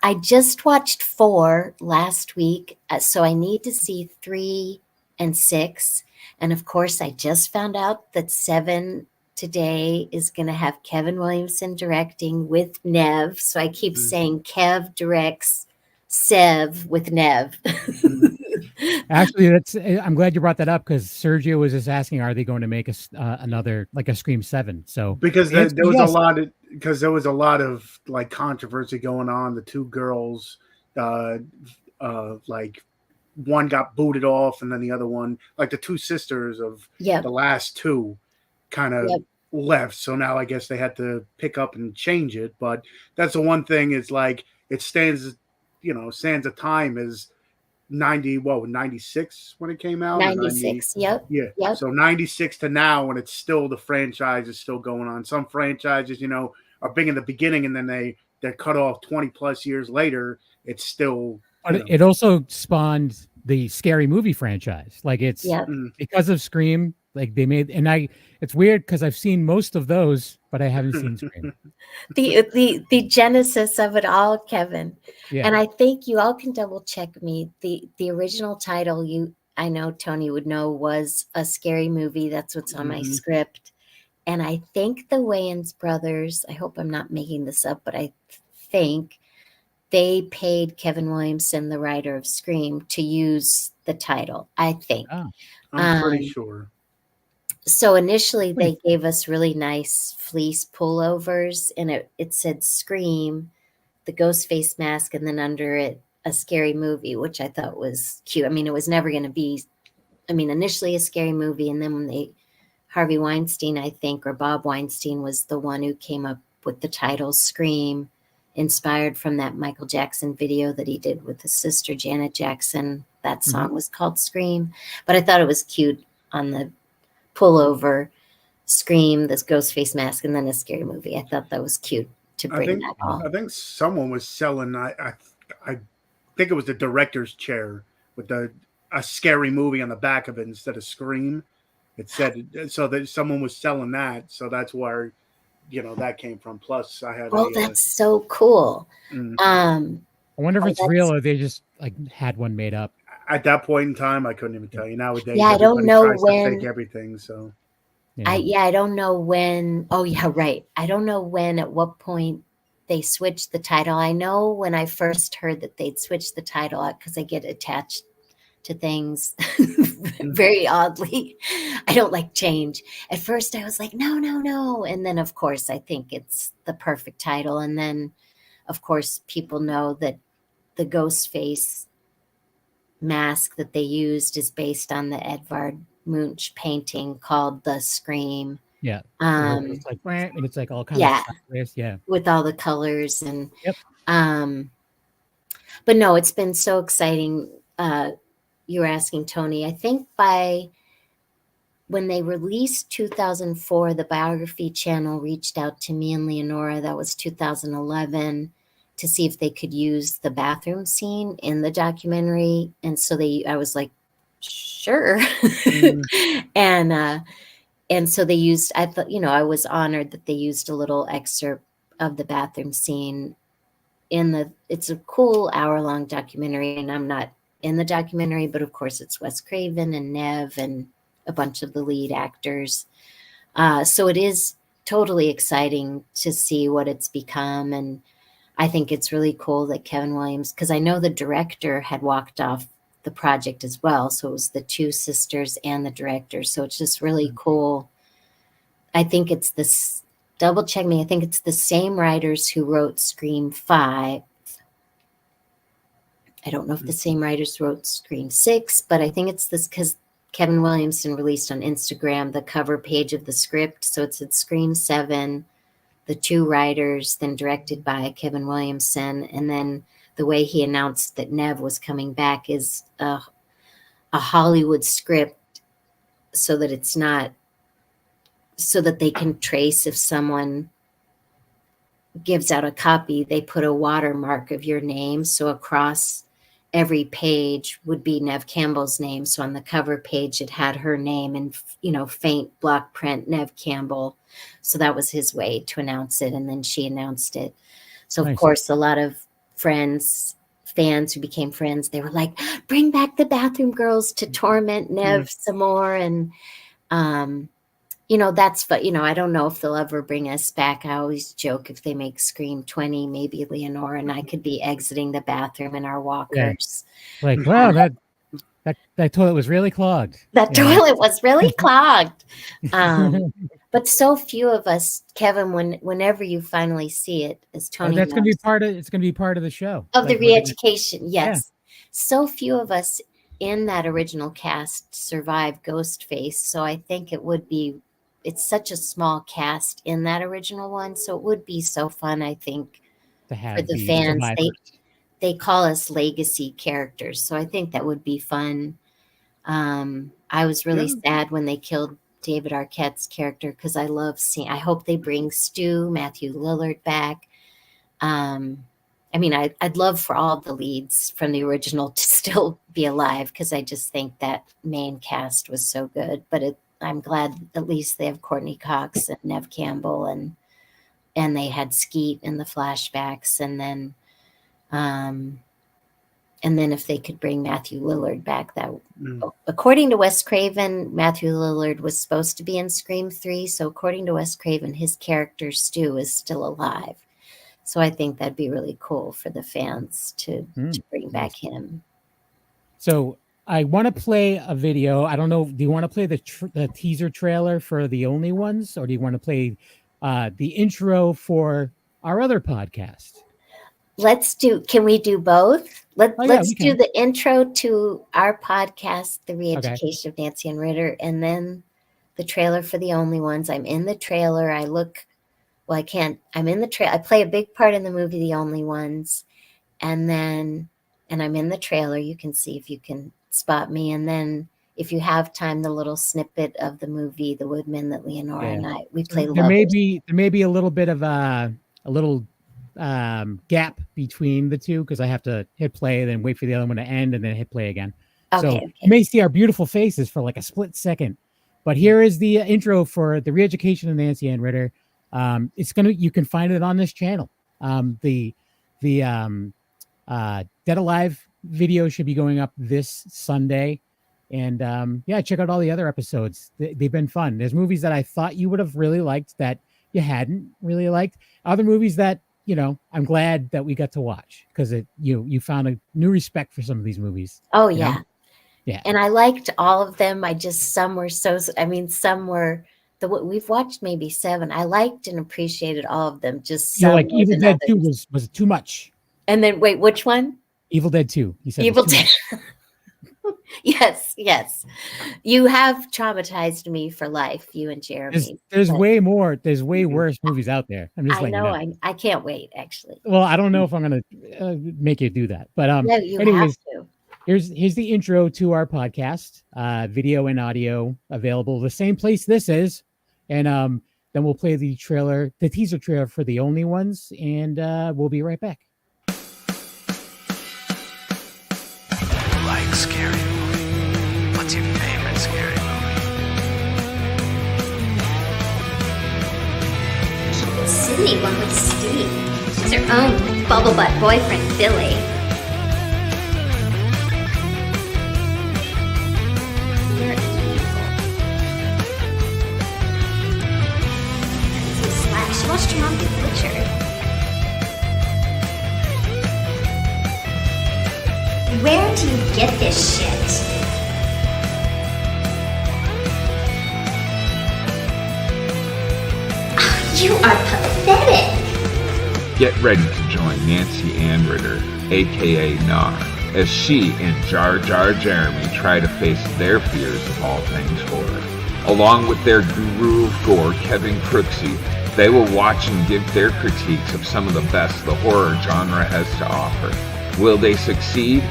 I just watched 4 last week, so I need to see 3 and 6. And of course, I just found out that 7 today is going to have Kevin Williamson directing with Nev. So I keep saying Kev directs Sev with Nev. Actually, I'm glad you brought that up, because Sergio was just asking, are they going to make another, like a Scream 7? So because there was a lot of like controversy going on. The 2 girls, like one got booted off, and then the other one, like the 2 sisters of the last 2, kind of left. So now I guess they had to pick up and change it. But that's the one thing, is like it stands a time as 96 when it came out. 96. Yep. So 96 to now, and it's still, the franchise is still going on. Some franchises, are big in the beginning, and then they're cut off 20 plus years later. It's still. But it also spawned the Scary Movie franchise. Like it's because of Scream. Like they made, and it's weird because I've seen most of those, but I haven't seen Scream. the genesis of it all, Kevin. Yeah. And I think you all can double check me. The original title, I know Tony would know, was A Scary Movie. That's what's on my script. And I think the Wayans brothers, I hope I'm not making this up, but I think they paid Kevin Williamson, the writer of Scream, to use the title, I think. Oh. I'm pretty sure. So initially they gave us really nice fleece pullovers, and it said Scream, the ghost face mask, and then under it, A Scary Movie, which I thought was cute. I mean, it was never going to be, initially A Scary Movie. And then when Harvey Weinstein, I think, or Bob Weinstein was the one who came up with the title Scream, inspired from that Michael Jackson video that he did with his sister, Janet Jackson. That song was called Scream. But I thought it was cute on the pullover, Scream, this ghost face mask, and then A Scary Movie. I thought that was cute to bring that all. I think someone was selling, I think it was the director's chair with a Scary Movie on the back of it instead of Scream. It said, so that someone was selling that. So that's where, that came from. Plus I had that's so cool. I wonder if it's real, or they just like had one made up. At that point in time, I couldn't even tell you. Nowadays, I don't know when to fake everything. So, I don't know when. Oh yeah, right. I don't know when. At what point they switched the title? I know when I first heard that they'd switched the title, because I get attached to things very oddly. I don't like change. At first, I was like, no, and then of course, I think it's the perfect title, and then of course, people know that the ghost face mask that they used is based on the Edvard Munch painting called The Scream. Yeah. It's like all kinds of sideways. Yeah. With all the colors and But no, it's been so exciting. You were asking Tony, I think when they released 2004, the Biography Channel reached out to me and Leonora, that was 2011, to see if they could use the bathroom scene in the documentary. And so I was like, sure. And so they used, I thought, I was honored that they used a little excerpt of the bathroom scene it's a cool hour-long documentary, and I'm not in the documentary, but of course it's Wes Craven and Nev and a bunch of the lead actors. So it is totally exciting to see what it's become. And I think it's really cool that Kevin Williams, because I know the director had walked off the project as well. So it was the two sisters and the director. So it's just really cool. I think it's this, double check me, I think it's the same writers who wrote Scream 5. I don't know if the same writers wrote Scream 6, but I think it's this because Kevin Williamson released on Instagram the cover page of the script. So it's at Scream 7, the two writers, then directed by Kevin Williamson. And then the way he announced that Nev was coming back is a Hollywood script, so that it's not, so that they can trace if someone gives out a copy, they put a watermark of your name. So across every page would be Nev Campbell's name. So on the cover page, it had her name in, faint block print, Nev Campbell. So that was his way to announce it. And then she announced it. So of course, a lot of fans who became friends, they were like, bring back the bathroom girls to torment Nev some more. And, that's, but, I don't know if they'll ever bring us back. I always joke if they make Scream 20, maybe Leonora and I could be exiting the bathroom in our walkers. Yeah. Like, wow, that toilet was really clogged. That toilet was really clogged. But so few of us, Kevin, whenever you finally see it, as Tony that's knows, it's going to be part of the show. Of the re-education, yes. Yeah. So few of us in that original cast survived Ghostface. So I think it's such a small cast in that original one. So it would be so fun, I think, to have for the fans. They call us legacy characters. So I think that would be fun. I was really sad when they killed David Arquette's character, because I hope they bring Matthew Lillard back. I'd love for all the leads from the original to still be alive, because I just think that main cast was so good. But I'm glad at least they have Courtney Cox and Nev Campbell, and they had Skeet in the flashbacks, and then if they could bring Matthew Lillard back, according to Wes Craven, Matthew Lillard was supposed to be in Scream 3. So according to Wes Craven, his character Stu is still alive. So I think that'd be really cool for the fans to bring back him. So I want to play a video. I don't know. Do you want to play the teaser trailer for The Only Ones, or do you want to play the intro for our other podcast? Can we do both? Let's do the intro to our podcast, The Re-Education of Nancy and Ritter, and then the trailer for The Only Ones. I'm in the trailer. I'm in the trailer. I play a big part in the movie, The Only Ones. And I'm in the trailer. You can see if you can spot me. And then if you have time, the little snippet of the movie, The Woodman, that Leonora and we play. There may be a little bit of a little gap between the two, because I have to hit play, then wait for the other one to end, and then hit play again. You may see our beautiful faces for like a split second. But here is the intro for The Re-Education of Nancy Ann Ritter. You can find it on this channel. The Dead Alive video should be going up this Sunday. And check out all the other episodes. They've been fun. There's movies that I thought you would have really liked that you hadn't really liked. Other movies that, I'm glad that we got to watch, because you found a new respect for some of these movies. Oh, yeah. Yeah. And I liked all of them. some were we've watched maybe 7. I liked and appreciated all of them. Just some like Evil Dead 2 was too much. And then wait, which one? Evil Dead 2. You said Evil Dead. Yes. You have traumatized me for life, you and Jeremy. There's way more. There's way worse movies out there. I'm just I letting know. you know. I can't wait, actually. Well, I don't know if I'm gonna make you do that, but No, you anyways, have to. here's the intro to our podcast. Video and audio available the same place this is, and then we'll play the teaser trailer for The Only Ones, and we'll be right back. Like scary movie. What's your favorite scary movie? Sydney went with Steve. She's her own bubble butt boyfriend, Billy. You're evil. Slack. She watched her mom get butchered. Where do you get this shit? You are pathetic. Get ready to join Nancy Ann Ritter, aka NAR, as she and Jar Jar Jeremy try to face their fears of all things horror. Along with their guru of gore, Kevin Crooksey, they will watch and give their critiques of some of the best the horror genre has to offer. Will they succeed?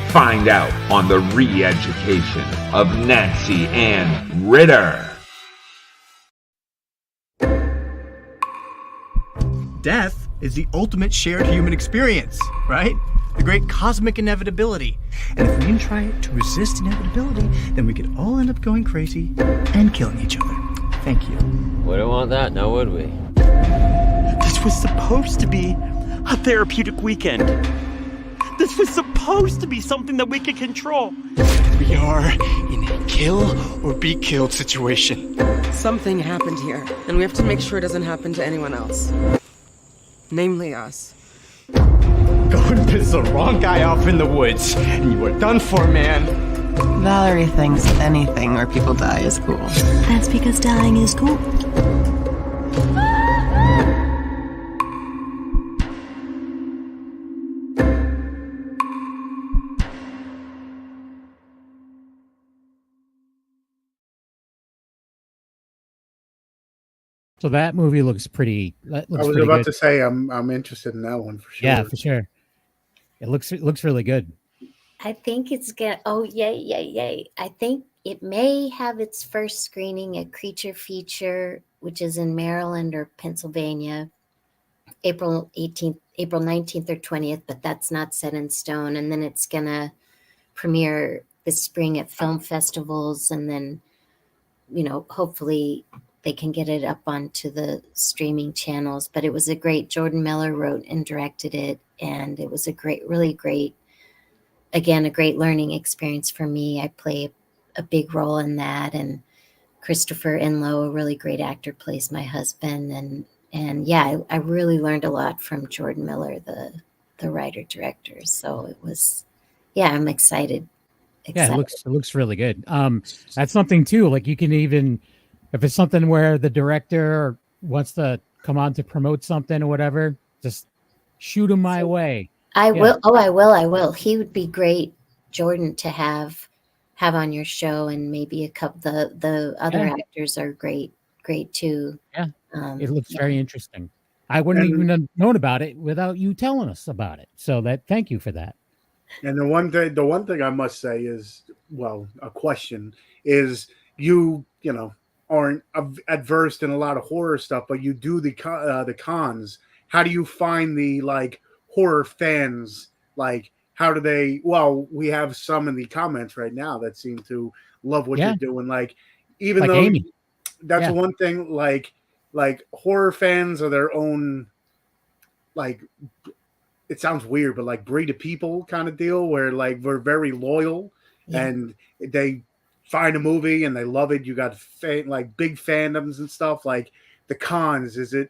Find out on the re-education of Nancy Ann Ritter. Death is the ultimate shared human experience, right? The great cosmic inevitability. And if we can try to resist inevitability, then we could all end up going crazy and killing each other. Thank you. Wouldn't want that, now would we? This was supposed to be a therapeutic weekend. This was supposed to be something that we could control. We are in a kill or be killed situation. Something happened here, and we have to make sure it doesn't happen to anyone else. Namely us. Go and piss the wrong guy off in the woods, and you are done for, man. Valerie thinks anything where people die is cool. That's because dying is cool. So that movie looks pretty. I was about to say I'm interested in that one for sure. Yeah, for sure. It looks really good. I think it's gonna. Oh, yay! I think it may have its first screening at Creature Feature, which is in Maryland or Pennsylvania, April 19th or 20th. But that's not set in stone. And then it's gonna premiere this spring at film festivals, and then, hopefully they can get it up onto the streaming channels. But it was a great. Jordan Miller wrote and directed it, and it was a really great. Again, a great learning experience for me. I play a big role in that, and Christopher Enloe, a really great actor, plays my husband. And yeah, I really learned a lot from Jordan Miller, the writer director. So it was, I'm excited. Yeah, it looks really good. That's something too. Like you can even, if it's something where the director wants to come on to promote something or whatever, just shoot him my way. I will. Oh, I will. He would be great, Jordan, to have on your show, and maybe a couple. The other actors are great too. Yeah, it looks very interesting. I wouldn't even have known about it without you telling us about it. So thank you for that. And the one thing I must say is, a question is, you aren't adversed in a lot of horror stuff, but you do the cons. How do you find the horror fans? How do they? Well, we have some in the comments right now that seem to love what you're doing. Even though Amy. That's one thing. Horror fans are their own. It sounds weird, but breed of people kind of deal where we're very loyal and they find a movie and they love it. You got big fandoms and stuff. The cons, is it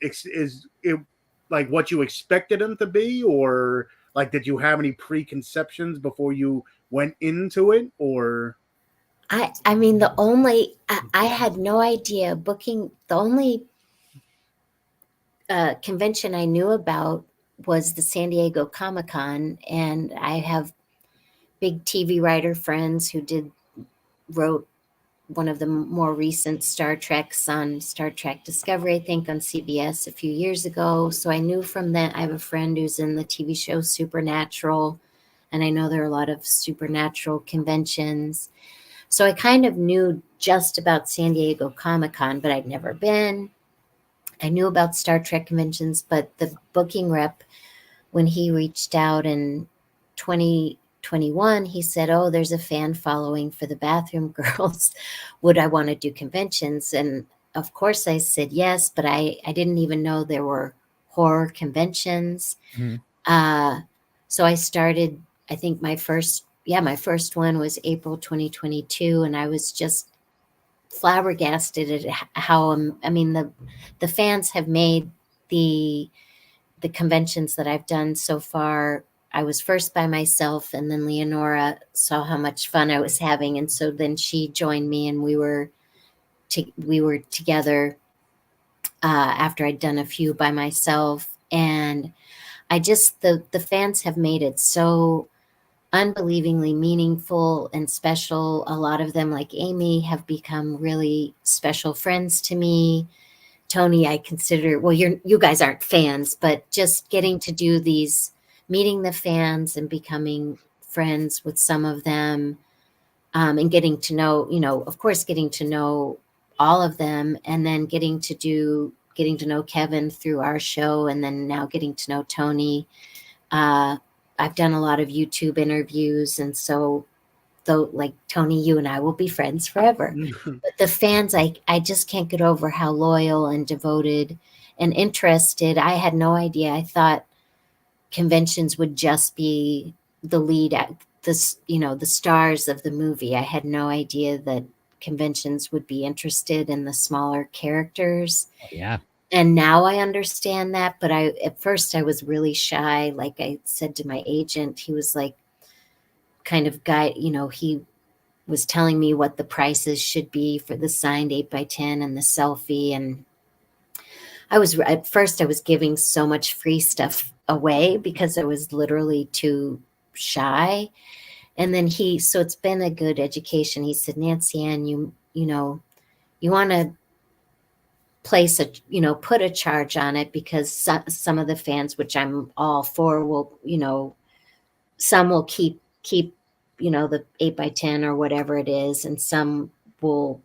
what you expected them to be, or did you have any preconceptions before you went into it? Or I mean, I had no idea. Booking, the only convention I knew about was the San Diego Comic-Con, and I have big TV writer friends who wrote one of the more recent Star Treks on Star Trek Discovery, I think on CBS a few years ago. So I knew from that. I have a friend who's in the TV show Supernatural, and I know there are a lot of supernatural conventions. So I kind of knew just about San Diego Comic-Con, but I'd never been. I knew about Star Trek conventions, but the booking rep, when he reached out in 2021, he said, "Oh, there's a fan following for the Bathroom Girls. Would I want to do conventions?" And of course I said yes, but I didn't even know there were horror conventions. So I started, I think my first one was April 2022, and I was just flabbergasted at how, the fans have made the conventions that I've done so far. I was first by myself, and then Leonora saw how much fun I was having, and so then she joined me, and we were together after I'd done a few by myself. And I just the fans have made it so unbelievingly meaningful and special. A lot of them, like Amy, have become really special friends to me. Tony, I consider, well, you guys aren't fans, but just getting to do these, meeting the fans and becoming friends with some of them, and getting to know, of course, getting to know all of them, and then getting to know Kevin through our show, and then now getting to know Tony. I've done a lot of YouTube interviews, and so though, like Tony, you and I will be friends forever. But the fans, I just can't get over how loyal and devoted and interested. I had no idea. I thought conventions would just be the lead at this, the stars of the movie. I had no idea that conventions would be interested in the smaller characters. Yeah. And now I understand that, but at first I was really shy. Like I said to my agent, he was like kind of guy, he was telling me what the prices should be for the signed 8x10 and the selfie. And at first I was giving so much free stuff away because I was literally too shy. And then so it's been a good education. He said, "Nancy Ann, you want to put a charge on it, because some of the fans, which I'm all for, will, some will keep, the 8x10 or whatever it is, and some will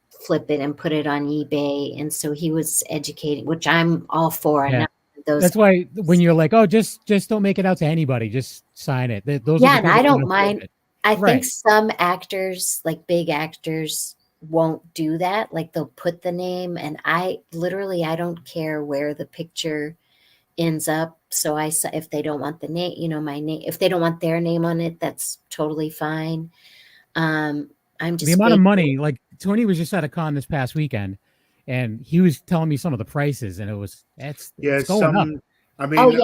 flip it and put it on eBay." And so he was educating, which I'm all for. Yeah. And that's why when you're like, "Oh, just don't make it out to anybody, just sign it." Those and I don't mind. I Right. think some actors, like big actors, won't do that. Like they'll put the name, and I don't care where the picture ends up. So if they don't want the name, my name, if they don't want their name on it, that's totally fine. I'm just the amount of money. Like Tony was just at a con this past weekend, and he was telling me some of the prices, and it's going up. I mean,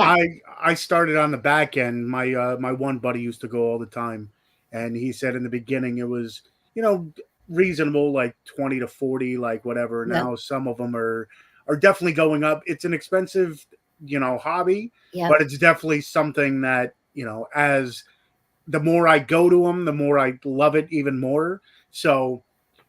I started on the back end. My one buddy used to go all the time, and he said in the beginning it was, reasonable, like 20 to 40, like whatever. Now some of them are definitely going up. It's an expensive, hobby, but it's definitely something that, as the more I go to them, the more I love it even more. So,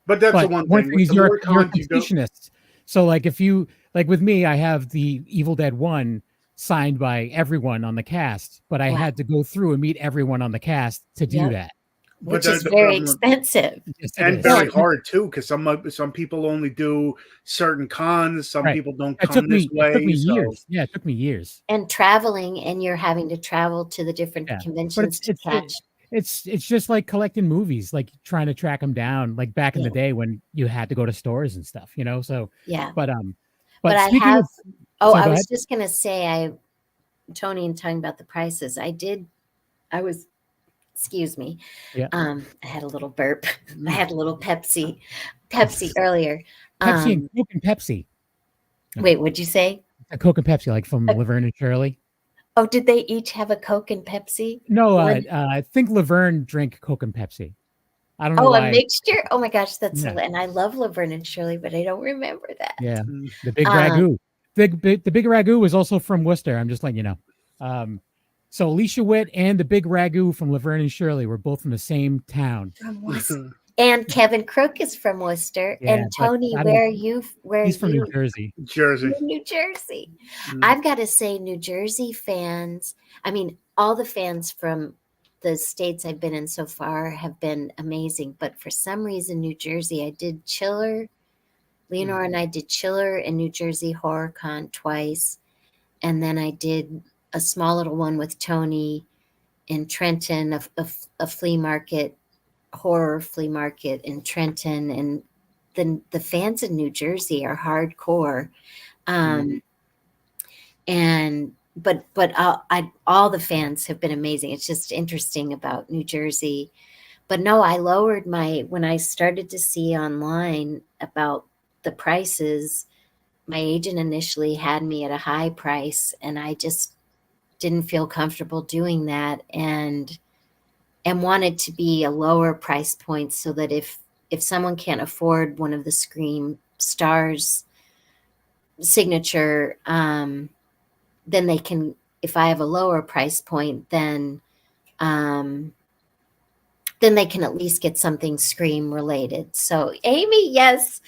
but that's the one thing. Is you're a completionist. So like if you, like with me, I have the Evil Dead 1 signed by everyone on the cast, but I had to go through and meet everyone on the cast to do that. Which is very expensive and very hard too, because some people only do certain cons. Some people don't come this way. It took me years. Yeah, it took me years. And traveling, and you're having to travel to the different conventions to catch. It's just like collecting movies, like trying to track them down, like back in the day when you had to go to stores and stuff, So But I have. I was ahead. just gonna say, Tony, and talking about the prices, excuse me. Yeah. I had a little burp. I had a little Pepsi earlier. Pepsi and Coke and Pepsi. Wait, what'd you say? A Coke and Pepsi, like from Laverne and Shirley. Oh, did they each have a Coke and Pepsi? No, I think Laverne drank Coke and Pepsi. I don't know. Oh, why. a mixture? Oh my gosh, and I love Laverne and Shirley, but I don't remember that. Yeah, the big ragu. The big ragu was also from Worcester. I'm just letting you know. So Alicia Witt and the Big Ragu from Laverne and Shirley were both from the same town. From Worcester. And Kevin Crook is from Worcester. Yeah, and Tony, where are you? He's from New Jersey. New Jersey. I've got to say, New Jersey fans, I mean, all the fans from the states I've been in so far have been amazing. But for some reason, New Jersey, I did Chiller. Leonora and I did Chiller and New Jersey Horror Con twice. And then I did a small little one with Tony in Trenton, a flea market, horror flea market in Trenton. And then the fans in New Jersey are hardcore. But all the fans have been amazing. It's just interesting about New Jersey. But no, I lowered when I started to see online about the prices, my agent initially had me at a high price, and I just didn't feel comfortable doing that, and wanted to be a lower price point so that if someone can't afford one of the Scream Stars signature, then they can, if I have a lower price point, then they can at least get something Scream related. So Amy, yes,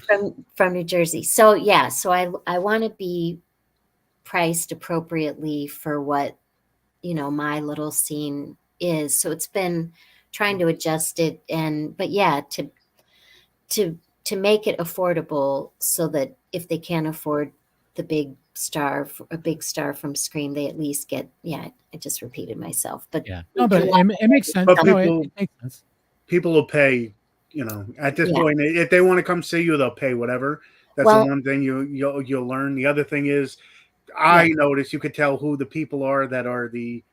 from New Jersey. So yeah, so I want to be priced appropriately for what, my little scene is. So it's been trying to adjust it, but yeah, to make it affordable so that if they can't afford a big star from Scream, they at least get, I just repeated myself, but yeah, no, but it makes sense. But it makes sense. People will pay, at this point, if they want to come see you, they'll pay whatever. That's the one thing you'll learn. The other thing is, I noticed you could tell who the people are that are the,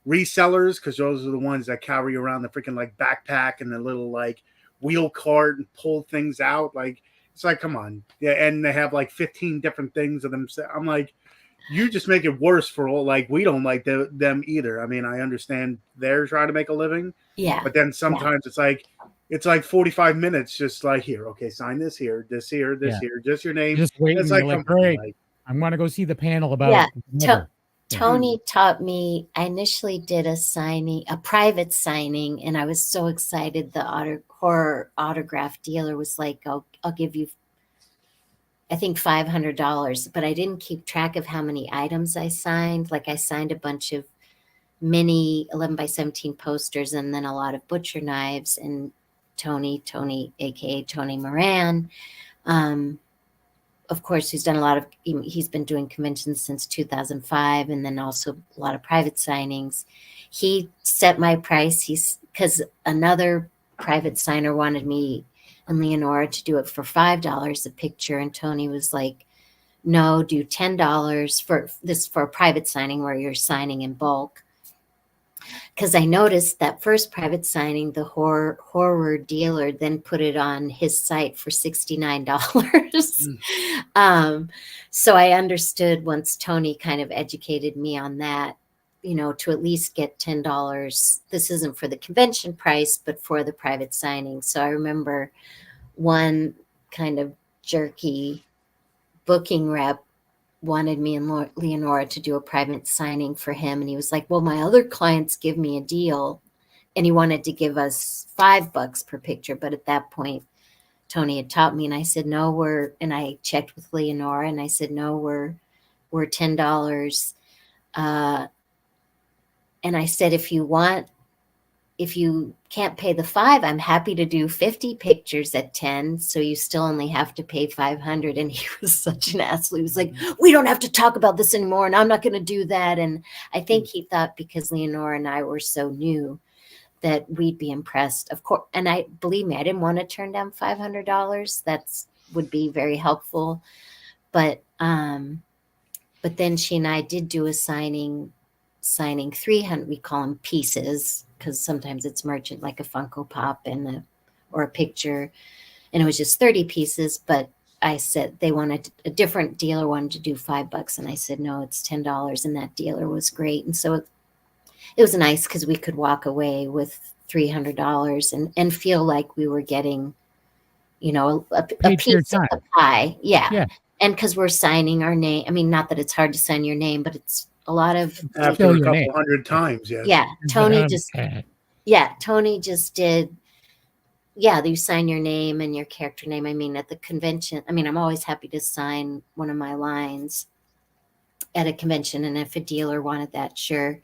resellers, because those are the ones that carry around the freaking like backpack and the little like wheel cart and pull things out. Like, it's like, come on. Yeah. And they have like 15 different things of them. I'm like, you just make it worse for all, like, we don't like them either. I mean, I understand they're trying to make a living. Yeah. But then sometimes it's like 45 minutes, just like, here, okay, sign this here, this here, this here, just your name. Just waiting. It's like, great. I'm going to go see the panel about Tony taught me. I initially did a private signing, and I was so excited. The horror autograph dealer was like, I'll give you, I think, $500, but I didn't keep track of how many items I signed. Like, I signed a bunch of mini 11x17 posters and then a lot of butcher knives. And Tony, aka Tony Moran, of course, he's been doing conventions since 2005, and then also a lot of private signings. He set my price. Because another private signer wanted me and Leonora to do it for $5 a picture, and Tony was like, no, do $10 for a private signing where you're signing in bulk. Because I noticed that first private signing, the horror dealer then put it on his site for $69. So I understood once Tony kind of educated me on that, to at least get $10. This isn't for the convention price, but for the private signing. So I remember one kind of jerky booking rep wanted me and Leonora to do a private signing for him. And he was like, well, my other clients give me a deal. And he wanted to give us $5 per picture. But at that point, Tony had taught me, and I said, no, and I checked with Leonora, and I said, no, we're $10. And I said, if you can't pay the $5, I'm happy to do 50 pictures at $10. So you still only have to pay $500. And he was such an asshole. He was like, we don't have to talk about this anymore, and I'm not going to do that. And I think he thought because Leonora and I were so new that we'd be impressed. Of course. And believe me, I didn't want to turn down $500. That would be very helpful. But then she and I did do a signing 300, we call them pieces, because sometimes it's merchant, like a Funko Pop or a picture, and it was just 30 pieces. But I said a different dealer wanted to do $5, and I said no, it's $10, and that dealer was great. And so it was nice because we could walk away with $300 and feel like we were getting, a piece of the pie. Yeah. And because we're signing our name, I mean, not that it's hard to sign your name, but it's a lot of after a couple hundred times. Yeah, Tony just did. Yeah, you sign your name and your character name. I mean, at the convention, I mean, I'm always happy to sign one of my lines at a convention, and if a dealer wanted that, sure.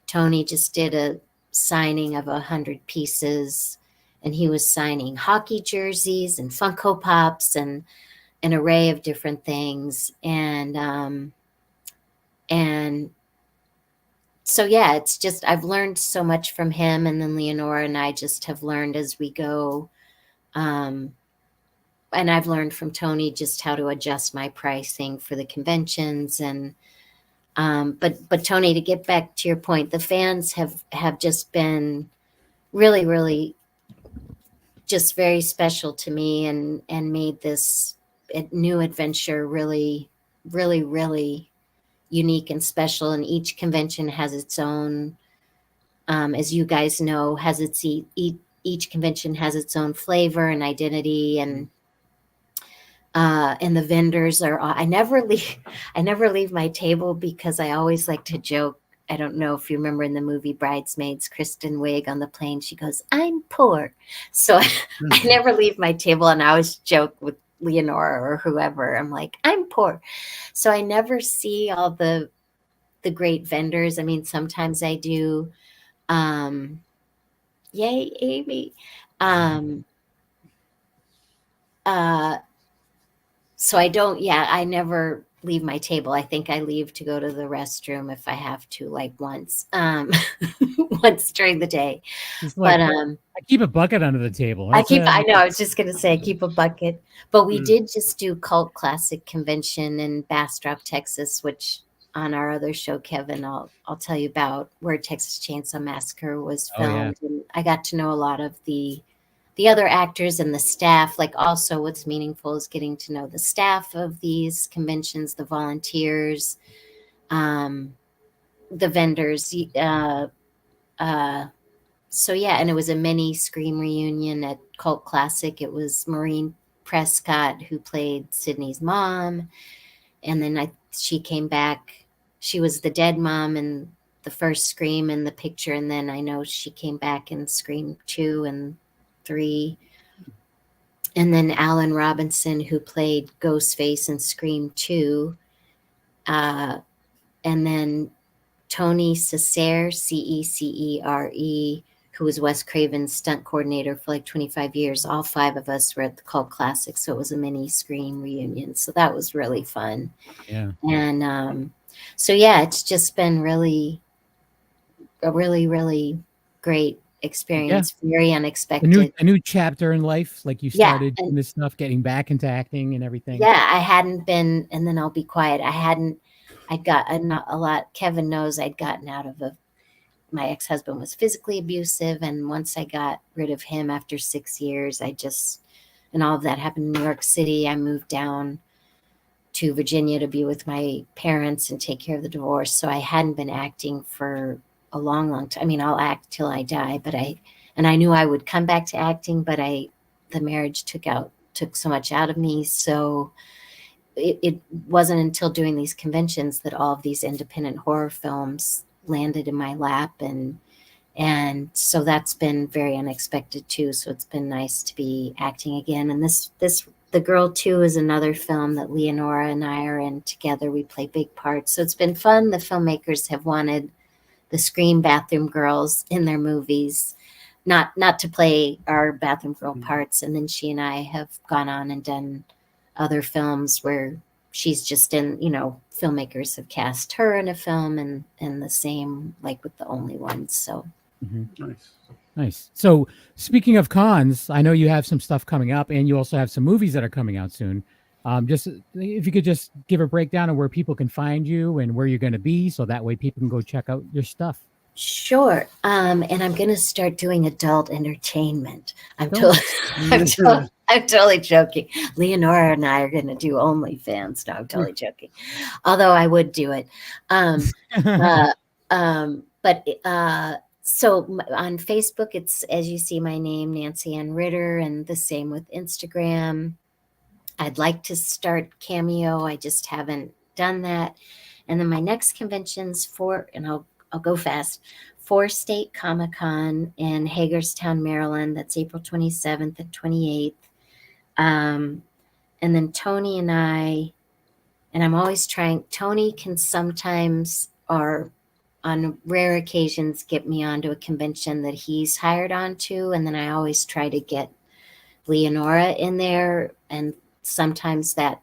Tony just did a signing of 100 pieces, and he was signing hockey jerseys and Funko Pops and an array of different things. And so, yeah, it's just, I've learned so much from him, and then Leonora and I just have learned as we go. And I've learned from Tony just how to adjust my pricing for the conventions. And but Tony, to get back to your point, the fans have just been really, really just very special to me, and made this new adventure really, really, really unique and special. And each convention has its own, as you guys know, has its each convention has its own flavor and identity. And the vendors are, I never leave my table, because I always like to joke. I don't know if you remember in the movie Bridesmaids, Kristen Wiig on the plane, she goes, "I'm poor." So I never leave my table, and I always joke with Leonora or whoever, I'm like, "I'm poor." So I never see all the great vendors. I mean, sometimes I do. Yay, Amy. So I don't, I never leave my table. I think I leave to go to the restroom if I have to, like once, once during the day. Like, but I keep a bucket under the table. I know, I was just going to say, I keep a bucket, but we did just do Cult Classic Convention in Bastrop, Texas, which on our other show, Kevin, I'll tell you about, where Texas Chainsaw Massacre was filmed. And I got to know a lot of the other actors and the staff. Like, also what's meaningful is getting to know the staff of these conventions, the volunteers, the vendors. So yeah, and it was a mini Scream reunion at Cult Classic. It was Maureen Prescott who played Sydney's mom. And then she came back. She was the dead mom in the first Scream in the picture. And then I know she came back in Scream 2 and 3. And then Alan Robinson, who played Ghostface in Scream 2. And then Tony Cecere, Cecere, who was Wes Craven's stunt coordinator for like 25 years. All 5 of us were at the Cult Classic. So it was a mini Scream reunion. So that was really fun. Yeah. And so, yeah, it's just been a really, really great experience. Yeah. Very unexpected. A new chapter in life. Like, you started in this stuff, getting back into acting and everything. Yeah, I hadn't been, and then I'll be quiet. I'd gotten a lot. Kevin knows I'd gotten out of my ex-husband was physically abusive. And once I got rid of him after 6 years, and all of that happened in New York City, I moved down to Virginia to be with my parents and take care of the divorce. So I hadn't been acting for a long, long time. I mean, I'll act till I die, and I knew I would come back to acting, but the marriage took so much out of me. So it wasn't until doing these conventions that all of these independent horror films landed in my lap. And so that's been very unexpected too. So it's been nice to be acting again. And The Girl 2 is another film that Leonora and I are in together. We play big parts. So it's been fun. The filmmakers have wanted the Scream bathroom girls in their movies, not to play our bathroom girl parts. And then she and I have gone on and done other films where she's just in, filmmakers have cast her in a film, and the same like with The Only Ones. So Nice. So speaking of cons, I know you have some stuff coming up, and you also have some movies that are coming out soon. Just if you could just give a breakdown of where people can find you and where you're going to be, so that way people can go check out your stuff. Sure. And I'm going to start doing adult entertainment. I'm totally joking. Leonora and I are going to do OnlyFans. No, I'm totally joking. Although I would do it. So on Facebook, it's, as you see my name, Nancy Ann Ritter, and the same with Instagram. I'd like to start Cameo. I just haven't done that. And then my next convention's and I'll go fast, 4-State Comic-Con in Hagerstown, Maryland. That's April 27th and 28th. And then Tony and I'm always trying, Tony can sometimes, or on rare occasions, get me onto a convention that he's hired onto. And then I always try to get Leonora in there. And sometimes that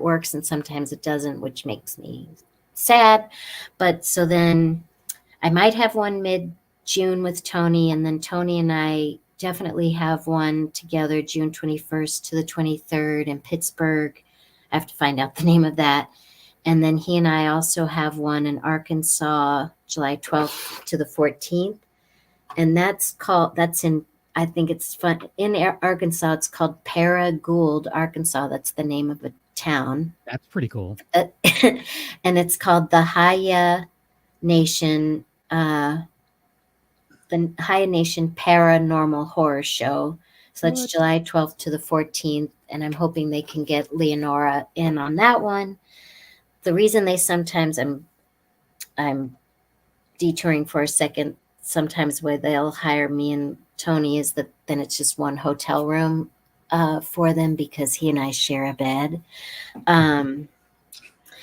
works and sometimes it doesn't, which makes me sad. But so then I might have one mid-June with Tony, and then Tony and I definitely have one together June 21st to the 23rd in Pittsburgh. I have to find out the name of that. And then he and I also have one in Arkansas, July 12th to the 14th. And I think it's fun. In Arkansas, it's called Paragould, Arkansas. That's the name of a town. That's pretty cool. And it's called the Haya Nation, the Haya Nation Paranormal Horror Show. So that's July 12th to the 14th. And I'm hoping they can get Leonora in on that one. The reason they sometimes, I'm detouring for a second, sometimes where they'll hire me and Tony is that then it's just one hotel room for them because he and I share a bed.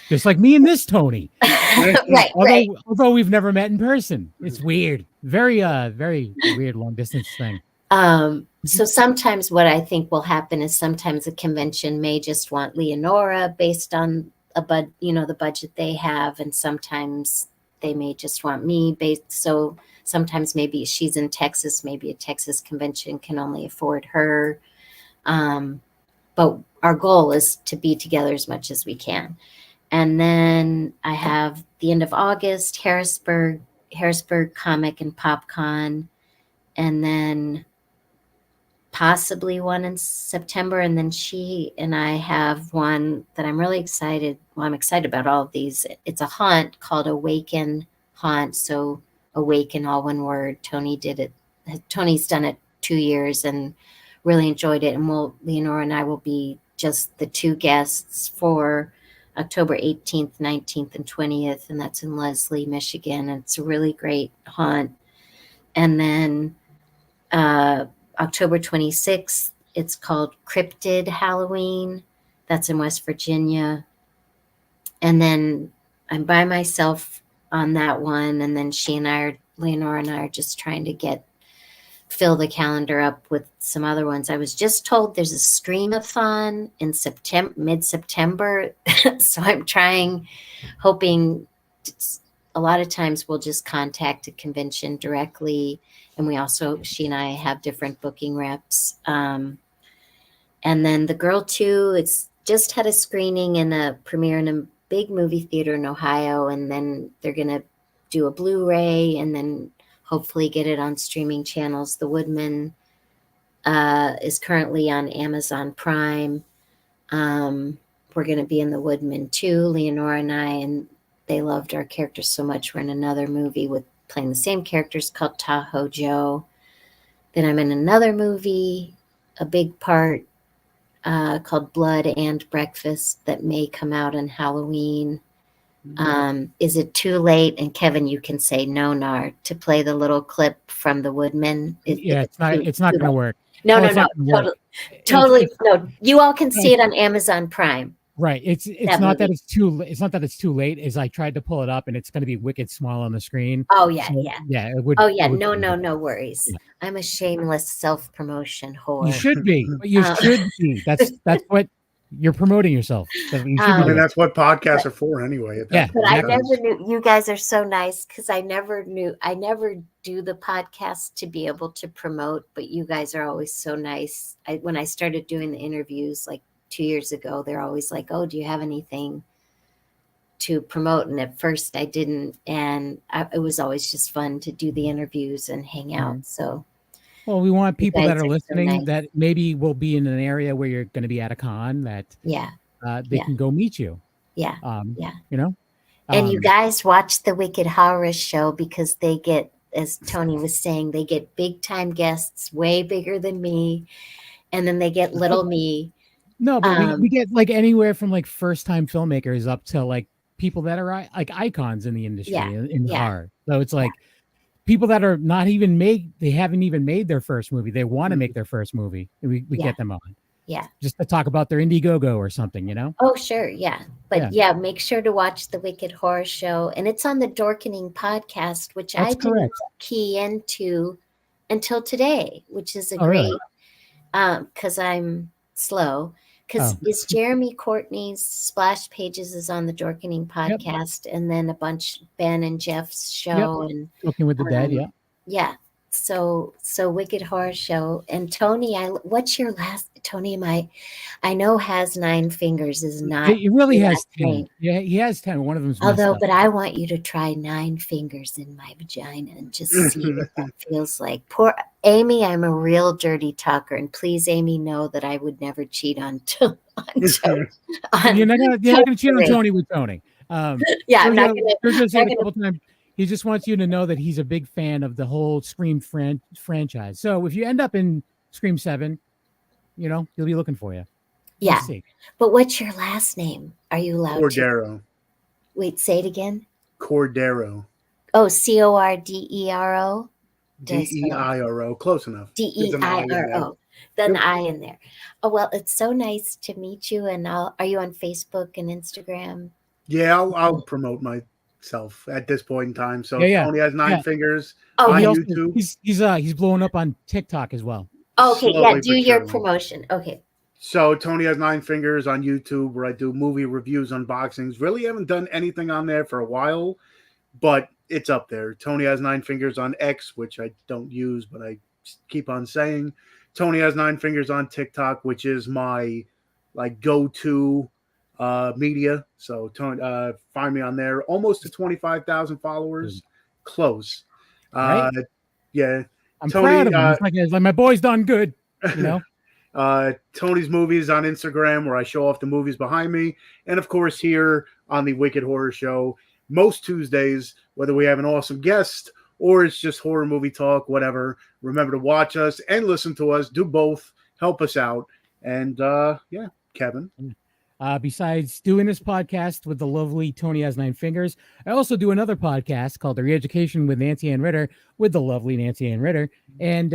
Just like me and this Tony. right. Although we've never met in person. It's weird. Very weird long distance thing. So sometimes what I think will happen is sometimes a convention may just want Leonora based on the budget they have, and sometimes they may just want me based. So sometimes maybe she's in Texas, maybe a Texas convention can only afford her. But our goal is to be together as much as we can. And then I have the end of August, Harrisburg Comic and PopCon, and then possibly one in September. And then she and I have one that I'm really excited. Well, I'm excited about all of these. It's a haunt called Awaken Haunt. So Awaken, all one word. Tony did it. Tony's done it 2 years and really enjoyed it. And Leonora and I will be just the two guests for October 18th, 19th, and 20th. And that's in Leslie, Michigan. And it's a really great haunt. And then October 26th, it's called Cryptid Halloween. That's in West Virginia. And then I'm by myself on that one. And then Leonora and I are just trying to fill the calendar up with some other ones. I was just told there's a Scream-a-thon in mid-September. So I'm hoping a lot of times we'll just contact a convention directly. And she and I have different booking reps. And then The Girl 2, it's just had a screening and a premiere in a big movie theater in Ohio. And then they're going to do a Blu-ray and then hopefully get it on streaming channels. The Woodman is currently on Amazon Prime. We're going to be in The Woodman too, Leonora and I, and they loved our characters so much. We're in another movie playing the same characters called Tahoe Joe. Then I'm in another movie, a big part called Blood and Breakfast that may come out on Halloween. Is it too late? And Kevin, you can say no, NAR, to play the little clip from The Woodman. It's not going to work. No, totally. No, you all can see it on Amazon Prime. Right. It's not that it's too late. Is I tried to pull it up and it's going to be wicked small on the screen. Oh yeah, so, yeah. Yeah. It would. Oh yeah. No worries. Yeah. I'm a shameless self-promotion whore. You should be. You should be. That's what you're promoting yourself. That's what podcasts are for anyway. Yeah. But I never knew. You guys are so nice because I never do the podcast to be able to promote. But you guys are always so nice. When I started doing the interviews, like 2 years ago, they're always like, oh, do you have anything to promote? And at first I didn't. And it was always just fun to do the interviews and hang out. So, well, we want people that are listening so nice. That maybe will be in an area where you're going to be at a con that they can go meet you. Yeah. You know, and you guys watch the Wicked Horror Show because they get, as Tony was saying, they get big time guests way bigger than me. And then they get little me. No, but we get like anywhere from like first time filmmakers up to like people that are like icons in the industry in Yeah. horror. So it's like people that are not even they haven't even made their first movie. They want to make their first movie. And we get them on. Yeah. Just to talk about their Indiegogo or something, you know? Oh, sure. Yeah. But make sure to watch the Wicked Horror Show. And it's on the Dorkening Podcast, which I didn't key into until today, which is a great, because I'm slow. Because it's Jeremy Courtney's Splash Pages is on the Dorkening Podcast, and then a bunch Ben and Jeff's show and Talking with the Dead, yeah. So Wicked Horror Show. And Tony, what's your last Tony? I know has 9 fingers is not. He really has 10. Yeah, he has 10. One of them's but I want you to try 9 fingers in my vagina and just see what that feels like. Poor Amy, I'm a real dirty talker, and please, Amy, know that I would never cheat on Tony. You're not gonna cheat on Tony with Tony. I'm not gonna say it a couple times. He just wants you to know that he's a big fan of the whole Scream franchise. So if you end up in Scream 7, he'll be looking for you. Yeah. But what's your last name? Are you allowed Cordero. to? Wait, say it again. Cordero. Oh, Cordero. Deiro. Close enough. Deiro. Then I in there. Oh, well, it's so nice to meet you. And are you on Facebook and Instagram? Yeah, I'll promote myself at this point in time. So Tony has 9 fingers on YouTube. He's blowing up on TikTok as well. Okay, do your promotion. Okay. So Tony has 9 fingers on YouTube, where I do movie reviews, unboxings. Really haven't done anything on there for a while, but it's up there. Tony has 9 fingers on X, which I don't use, but I keep on saying. Tony has 9 fingers on TikTok, which is my go-to media. So Tony, find me on there. Almost to 25,000 followers. Close. Right? Yeah. I'm proud of him. It's like my boy's done good. Tony's Movies on Instagram, where I show off the movies behind me. And of course, here on the Wicked Horror Show, most Tuesdays, whether we have an awesome guest or it's just horror movie talk, whatever, remember to watch us and listen to us. Do both. Help us out. And Kevin. Besides doing this podcast with the lovely Tony Has 9 Fingers, I also do another podcast called The Re-Education with Nancy Ann Ritter with the lovely Nancy Ann Ritter and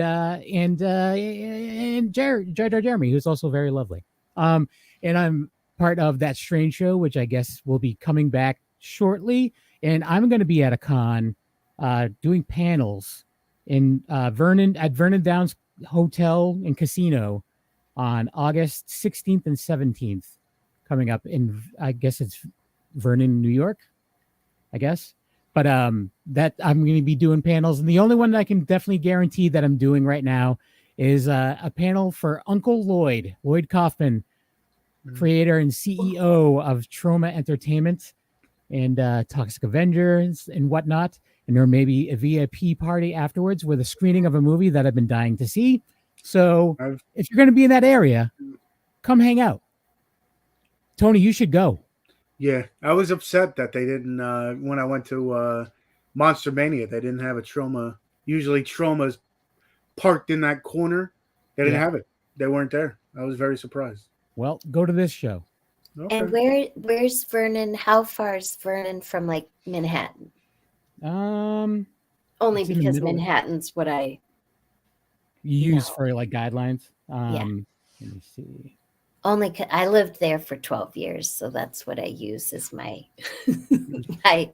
Jeremy, who's also very lovely. And I'm part of That Strange Show, which I guess will be coming back shortly. And I'm going to be at a con doing panels in Vernon Downs Hotel and Casino on August 16th and 17th. Coming up in, I guess it's Vernon, New York, I guess. But that I'm going to be doing panels. And the only one that I can definitely guarantee that I'm doing right now is a panel for Uncle Lloyd Kaufman, creator and CEO of Trauma Entertainment and Toxic Avengers and whatnot. And there may be a VIP party afterwards with a screening of a movie that I've been dying to see. So if you're going to be in that area, come hang out. Tony, you should go. Yeah, I was upset that they didn't, when I went to Monster Mania, they didn't have a Trauma. Usually Trauma's parked in that corner. They didn't have it. They weren't there. I was very surprised. Well, go to this show. Okay. And where's Vernon? How far is Vernon from Manhattan? Only because Manhattan's what I use for guidelines. Let me see. Only I lived there for 12 years, so that's what I use as my my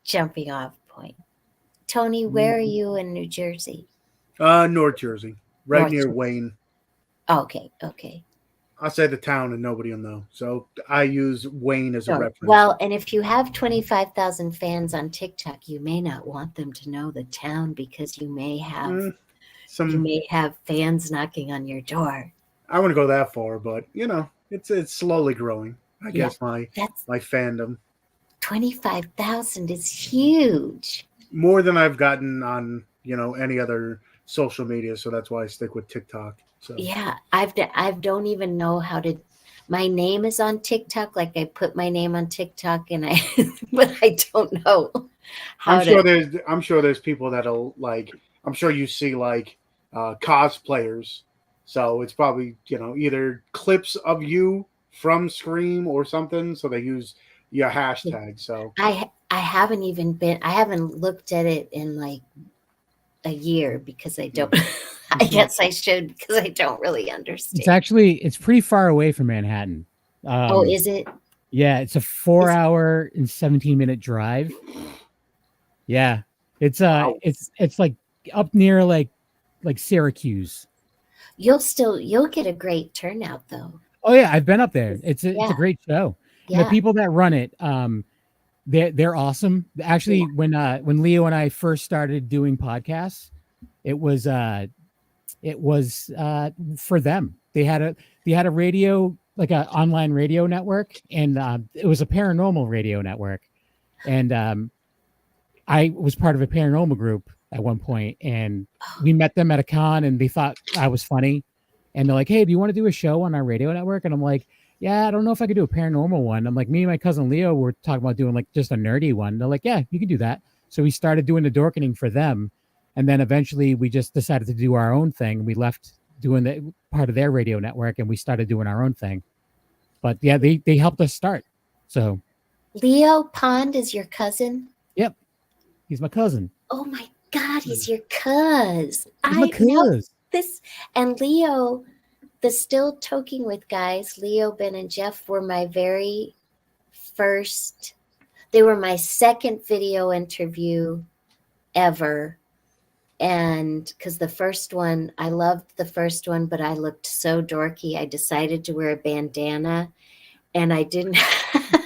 jumping off point. Tony, where are you in New Jersey? North Jersey, near Wayne. Okay. I'll say the town and nobody will know. So I use Wayne as a reference. Well, and if you have 25,000 fans on TikTok, you may not want them to know the town because you may have fans knocking on your door. I wouldn't go that far, but it's slowly growing. I guess my fandom. 25,000 is huge. More than I've gotten on any other social media, so that's why I stick with TikTok. So yeah, I don't even know how to. My name is on TikTok. I put my name on TikTok, but I don't know how. I'm sure there's people that'll I'm sure you see cosplayers. So it's probably, either clips of you from Scream or something. So they use your hashtag. So I haven't looked at it in like a year because I don't. I guess I should because I don't really understand. It's pretty far away from Manhattan. Oh, is it? Yeah, it's a 4-hour and 17-minute drive. Yeah, it's like up near like Syracuse. You'll get a great turnout though. Oh yeah, I've been up there. It's a great show. Yeah. The people that run it, they're awesome. Actually, when Leo and I first started doing podcasts, it was for them. They had a radio, like an online radio network, and it was a paranormal radio network. And I was part of a paranormal group at one point, and we met them at a con, and they thought I was funny, and they're like, "Hey, do you want to do a show on our radio network?" And I'm like, "Yeah, I don't know if I could do a paranormal one." I'm like, me and my cousin Leo were talking about doing like just a nerdy one. They're like, "Yeah, you can do that." So we started doing the Dorkening for them. And then eventually we just decided to do our own thing. We left doing the part of their radio network and we started doing our own thing. But yeah, they helped us start. So Leo Pond is your cousin? Yep. He's my cousin. Oh my God, he's your cuz. He's my cuz. This and Leo, the Still Toking With guys, Leo, Ben, and Jeff were my very first. They were my second video interview ever. And because the first one, I loved the first one, but I looked so dorky. I decided to wear a bandana and I didn't have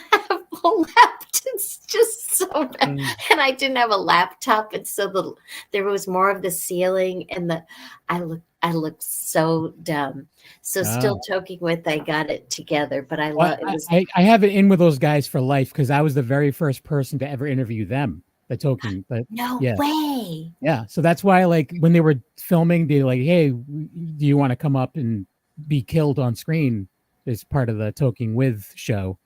a laptop. It's just so bad. And I didn't have a laptop. And so there was more of the ceiling and I looked so dumb. So Still Toking With, I got it together, but I have it in with those guys for life because I was the very first person to ever interview them. The token, but no way. Yeah, so that's why, like, when they were filming, they're like, "Hey, do you want to come up and be killed on screen?" As part of the Toking With show,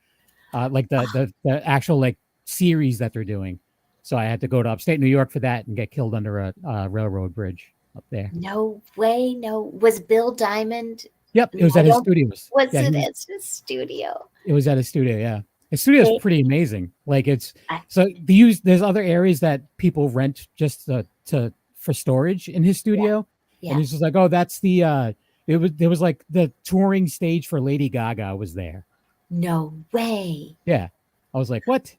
like the actual like series that they're doing. So I had to go to upstate New York for that and get killed under a railroad bridge up there. No way. No, was Bill Diamond? Yep, it was at his studio. Was it at his studio? It was at his studio. Yeah. The studio is pretty amazing. Like there's other areas that people rent just for storage in his studio. Yeah. And it's just like, oh, that's there was like the touring stage for Lady Gaga was there. No way. Yeah. I was like, what?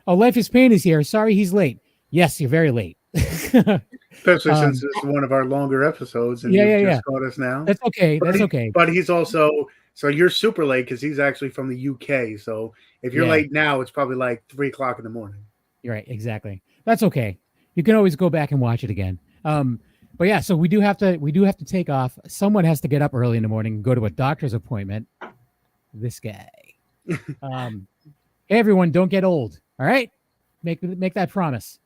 Oh, Life is Pain is here. Sorry, he's late. Yes, you're very late. Especially since it's one of our longer episodes and you just caught us now. That's okay. But he's also, so you're super late because he's actually from the UK. So if you're late now, it's probably like 3:00 in the morning. You're right. Exactly. That's okay. You can always go back and watch it again. But yeah, so we do have to take off. Someone has to get up early in the morning and go to a doctor's appointment. This guy. Hey, everyone, don't get old. All right. Make that promise.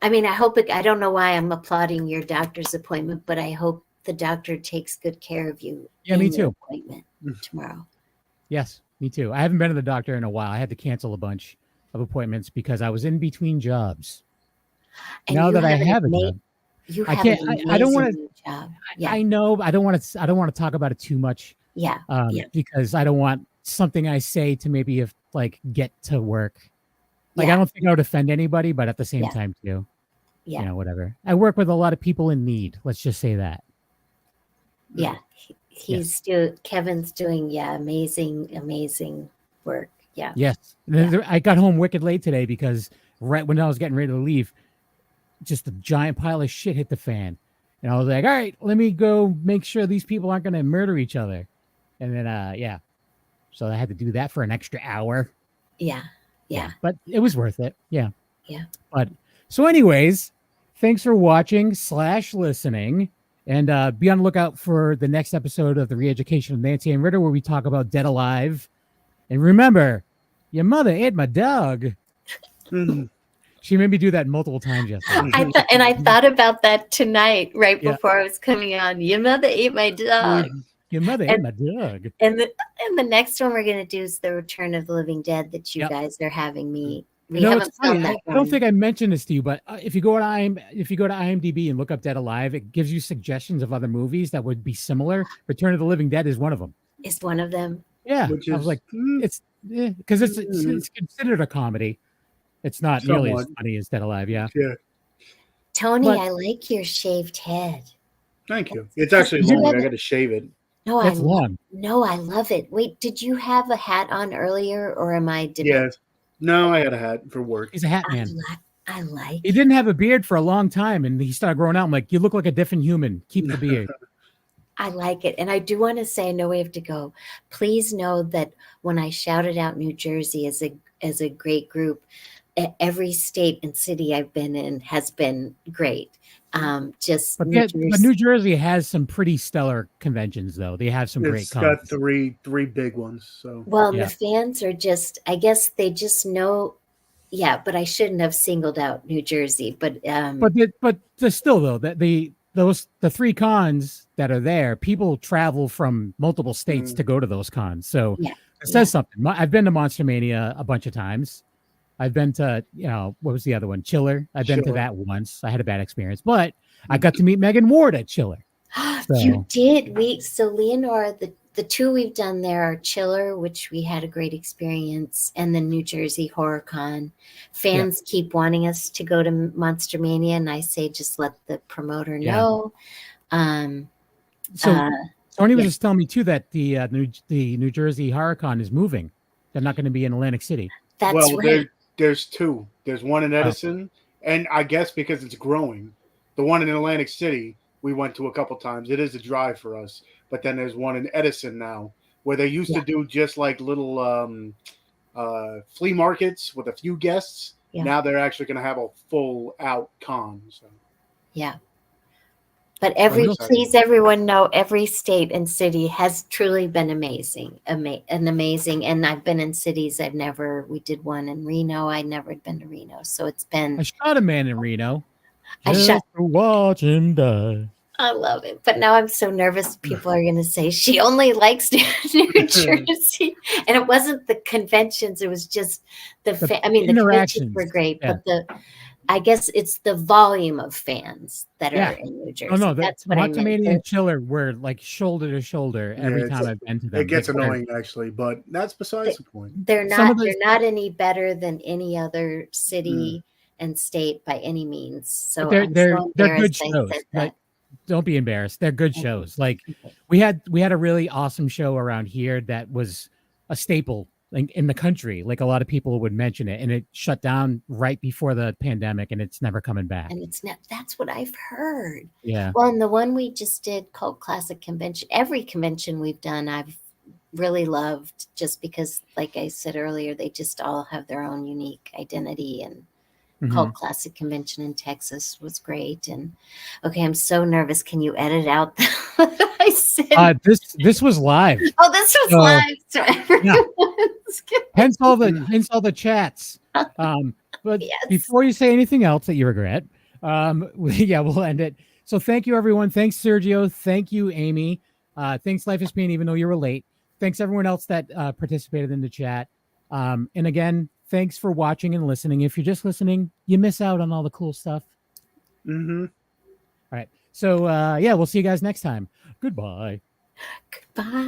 I mean, I don't know why I'm applauding your doctor's appointment, but I hope the doctor takes good care of you. Yeah, me too. Appointment tomorrow. Yes, me too. I haven't been to the doctor in a while. I had to cancel a bunch of appointments because I was in between jobs. And now that I have a job, I can't. I don't want to. Yeah. I know. I don't want to talk about it too much. Yeah. Because I don't want something I say to maybe get to work. Like, I don't think I would offend anybody, but at the same time too. Yeah. Whatever. I work with a lot of people in need. Let's just say that. Yeah. Kevin's doing amazing work. Yeah. Yes. I got home wicked late today because right when I was getting ready to leave, just a giant pile of shit hit the fan. And I was like, all right, let me go make sure these people aren't going to murder each other. And then, so I had to do that for an extra hour. Yeah. Yeah. But it was worth it. Yeah. Yeah. But so anyways, thanks for watching / listening. And be on the lookout for the next episode of the Re-Education of Nancy and Ritter, where we talk about Dead Alive. And remember, your mother ate my dog. She made me do that multiple times yesterday. I thought about that tonight, right before I was coming on. Your mother ate my dog. Your mother ate my dog. And the next one we're going to do is the Return of the Living Dead that you guys are having me. We haven't filmed that I don't think I mentioned this to you, but if you go to IMDb and look up Dead Alive, it gives you suggestions of other movies that would be similar. Return of the Living Dead is one of them. Is one of them? Yeah. I was like, because it's considered a comedy. It's not nearly as funny as Dead Alive. Yeah. Tony, I like your shaved head. Thank you. It's actually long. I got to shave it. No, That's long. No, I love it. Wait, did you have a hat on earlier, or am I? Yes. No, I had a hat for work. He's a hat man. I like. He didn't have a beard for a long time, and he started growing out. I'm like, you look like a different human. Keep the beard. I like it. And I do want to say, I know we have to go. Please know that when I shouted out New Jersey as a great group, every state and city I've been in has been great. But New Jersey has some pretty stellar conventions, though. They have some great cons. It's got three big ones. So the fans are just, I guess they just know. Yeah, but I shouldn't have singled out New Jersey. But still, though, that the 3 cons that are there, people travel from multiple states to go to those cons. So it says something. I've been to Monster Mania a bunch of times. I've been to, what was the other one? Chiller. I've been to that once. I had a bad experience, but I got to meet Megan Ward at Chiller. So. You did. So Leonora, the 2 we've done there are Chiller, which we had a great experience, and the New Jersey Horror Con. Fans keep wanting us to go to Monster Mania, and I say just let the promoter know. So Tony was just telling me too that the New Jersey Horror Con is moving. They're not going to be in Atlantic City. That's right. There's 2. There's one in Edison, and I guess because it's growing, the one in Atlantic City we went to a couple times. It is a drive for us. But then there's one in Edison now, where they used to do just like little flea markets with a few guests. Yeah. Now they're actually going to have a full out con. So. Yeah. But please everyone know every state and city has truly been amazing. And I've been in cities we did one in Reno. I'd never been to Reno. So it's been. I shot a man in Reno. To watch him die. I love it. But now I'm so nervous. People are going to say she only likes New Jersey. And it wasn't the conventions. It was just the conventions were great, but I guess it's the volume of fans that are in New Jersey. Oh, no, that's what I meant. Mania and Chiller were like shoulder to shoulder every time I've been to them. It gets annoying actually, but that's besides the point. They're not any better than any other city and state by any means. So they're good shows. Don't be embarrassed. They're good shows. Like we had a really awesome show around here that was a staple in the country. Like a lot of people would mention it, and it shut down right before the pandemic, and it's never coming back. And that's what I've heard. Yeah. Well, and the one we just did, Cult Classic Convention, every convention we've done, I've really loved, just because, like I said earlier, they just all have their own unique identity. And Cult Classic Convention in Texas was great. And okay, I'm so nervous. Can you edit out I said? This was live. Oh, this was live. So hence all the chats. But before you say anything else that you regret, we'll end it. So thank you, everyone. Thanks, Sergio. Thank you, Amy. Thanks, Life is Pain, even though you were late. Thanks, everyone else that participated in the chat. And again, thanks for watching and listening. If you're just listening, you miss out on all the cool stuff. All right. So, we'll see you guys next time. Goodbye. Goodbye.